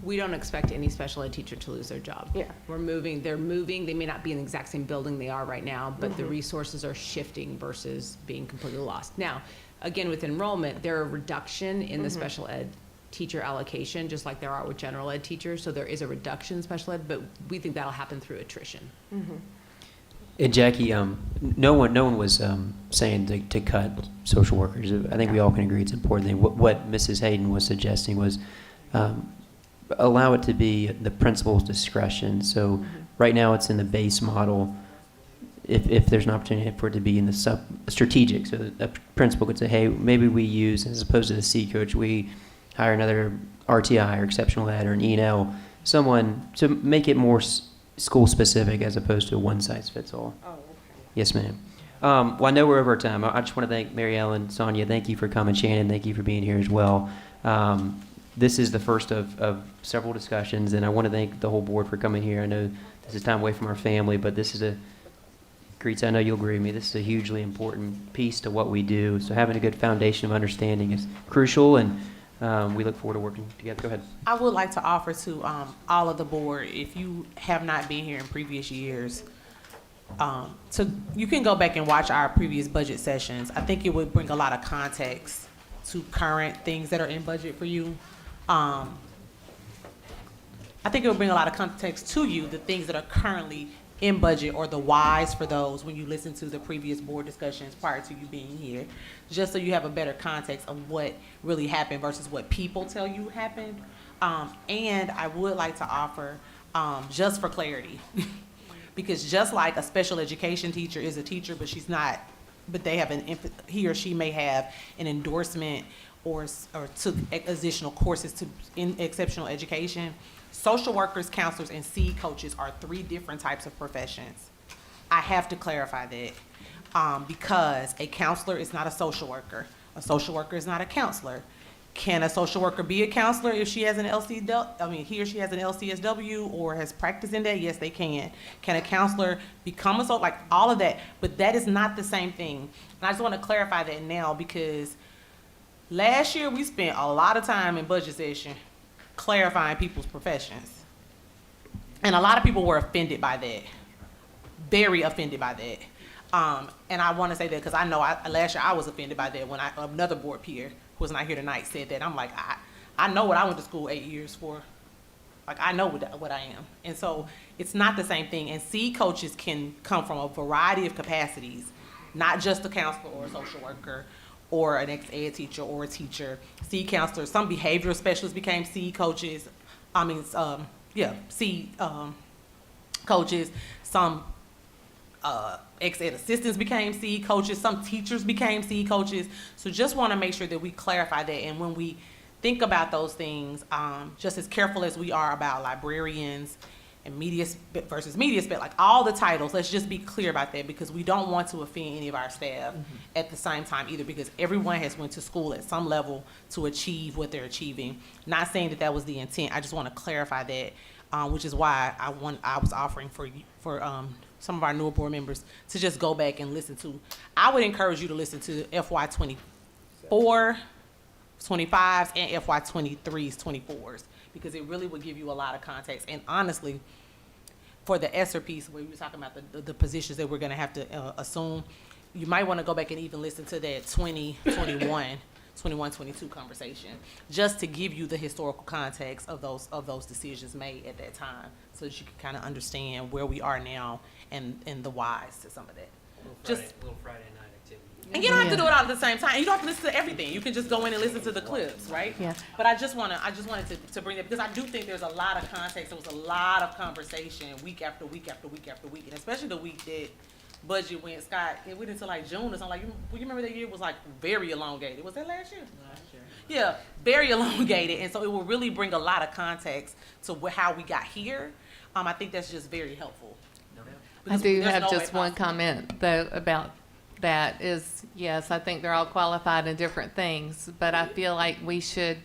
We don't expect any special ed teacher to lose their job. Yeah. They're moving, they may not be in the exact same building they are right now, but the resources are shifting versus being completely lost. Now, again, with enrollment, there are a reduction in the special ed teacher allocation, just like there are with general ed teachers, so there is a reduction in special ed, but we think that'll happen through attrition. And Jackie, no one was saying to cut social workers. I think we all can agree it's important. What Mrs. Hayden was suggesting was allow it to be the principal's discretion. So right now it's in the base model. If there's an opportunity for it to be in the strategic, so a principal could say, hey, maybe we use, as opposed to the C coach, we hire another RTI or exceptional ed or an E&L, someone to make it more school specific as opposed to a one size fits all. Oh, okay. Yes, ma'am. Well, I know we're over time. I just want to thank Mary Ellen, Sonia. Thank you for coming. Shannon, thank you for being here as well. This is the first of several discussions, and I want to thank the whole board for coming here. I know this is time away from our family, but this is Greets, I know you'll agree with me, this is a hugely important piece to what we do. So having a good foundation of understanding is crucial, and we look forward to working together. Go ahead. I would like to offer to all of the board, if you have not been here in previous years, you can go back and watch our previous budget sessions. I think it would bring a lot of context to current things that are in budget for you. I think it would bring a lot of context to you, the things that are currently in budget, or the whys for those when you listen to the previous board discussions prior to you being here, just so you have a better context of what really happened versus what people tell you happened. And I would like to offer, just for clarity, because just like a special education teacher is a teacher, but she's not, but they have he or she may have an endorsement or took additional courses in exceptional education. Social workers, counselors, and C coaches are 3 different types of professions. I have to clarify that because a counselor is not a social worker. A social worker is not a counselor. Can a social worker be a counselor if she has an he or she has an LCSW or has practiced in that? Yes, they can. Can a counselor become a social, like all of that? But that is not the same thing. And I just want to clarify that now, because last year we spent a lot of time in budget session clarifying people's professions. And a lot of people were offended by that. Very offended by that. And I want to say that because I know last year I was offended by that when another board peer who was not here tonight said that. I'm like, I know what I went to school 8 years for. Like, I know what I am. And so it's not the same thing. And C coaches can come from a variety of capacities, not just a counselor or a social worker or an ex-ed teacher or a teacher. C counselors, some behavioral specialists became C coaches. C coaches. Some ex-ed assistants became C coaches. Some teachers became C coaches. So just want to make sure that we clarify that. And when we think about those things, just as careful as we are about librarians and media versus media spec, like all the titles, let's just be clear about that, because we don't want to offend any of our staff at the same time either, because everyone has went to school at some level to achieve what they're achieving. Not saying that was the intent. I just want to clarify that, which is why I was offering for some of our newer board members to just go back and listen to. I would encourage you to listen to FY24, 25s, and FY23s, 24s, because it really would give you a lot of context. And honestly, for the ESSER piece, where we were talking about the positions that we're going to have to assume, you might want to go back and even listen to that 22 conversation, just to give you the historical context of those decisions made at that time, so that you can kind of understand where we are now and the whys to some of that. Little Friday night activity. And you don't have to do it all at the same time. You don't have to listen to everything. You can just go in and listen to the clips, right? Yeah. But I just wanted to bring that, because I do think there's a lot of context. There was a lot of conversation week after week after week after week, and especially the week that budget went, Scott, it went into like June or something. Like, you remember that year was like very elongated. Was that last year? Last year. Yeah, very elongated, and so it will really bring a lot of context to how we got here. I think that's just very helpful. I do have just one comment though about that is, yes, I think they're all qualified in different things, but I feel like we should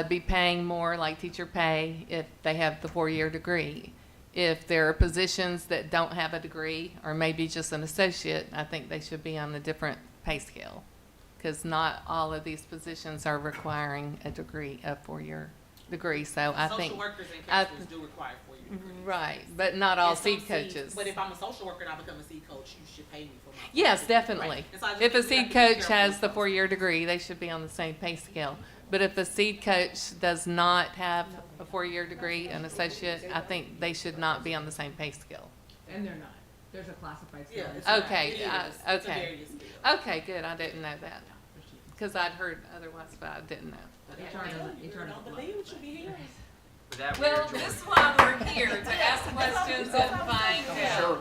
be paying more like teacher pay if they have the 4-year degree. If there are positions that don't have a degree or maybe just an associate, I think they should be on a different pay scale, because not all of these positions are requiring a degree, a 4-year degree. So I think Social workers and counselors do require 4-year degrees. right, but not all And some seed coaches. But if I'm a social worker and I become a seed coach, you should pay me for my. Yes, 4-year degree. definitely. Right. And so I just If a think we have seed to be coach careful has with the those. 4-year degree, they should be on the same pay scale. But if a seed coach does not have a 4-year degree, an associate, I think they should not be on the same pay scale. And they're not. There's a classified Yeah, skill. it's not. Okay, It is. It's a okay. various skill. Okay, good, I didn't know that. Because I'd heard otherwise, but I didn't know. But HR doesn't Don't believe what you be hearing. With that, we Well, adjourn. this is why we're here, to ask questions and find out.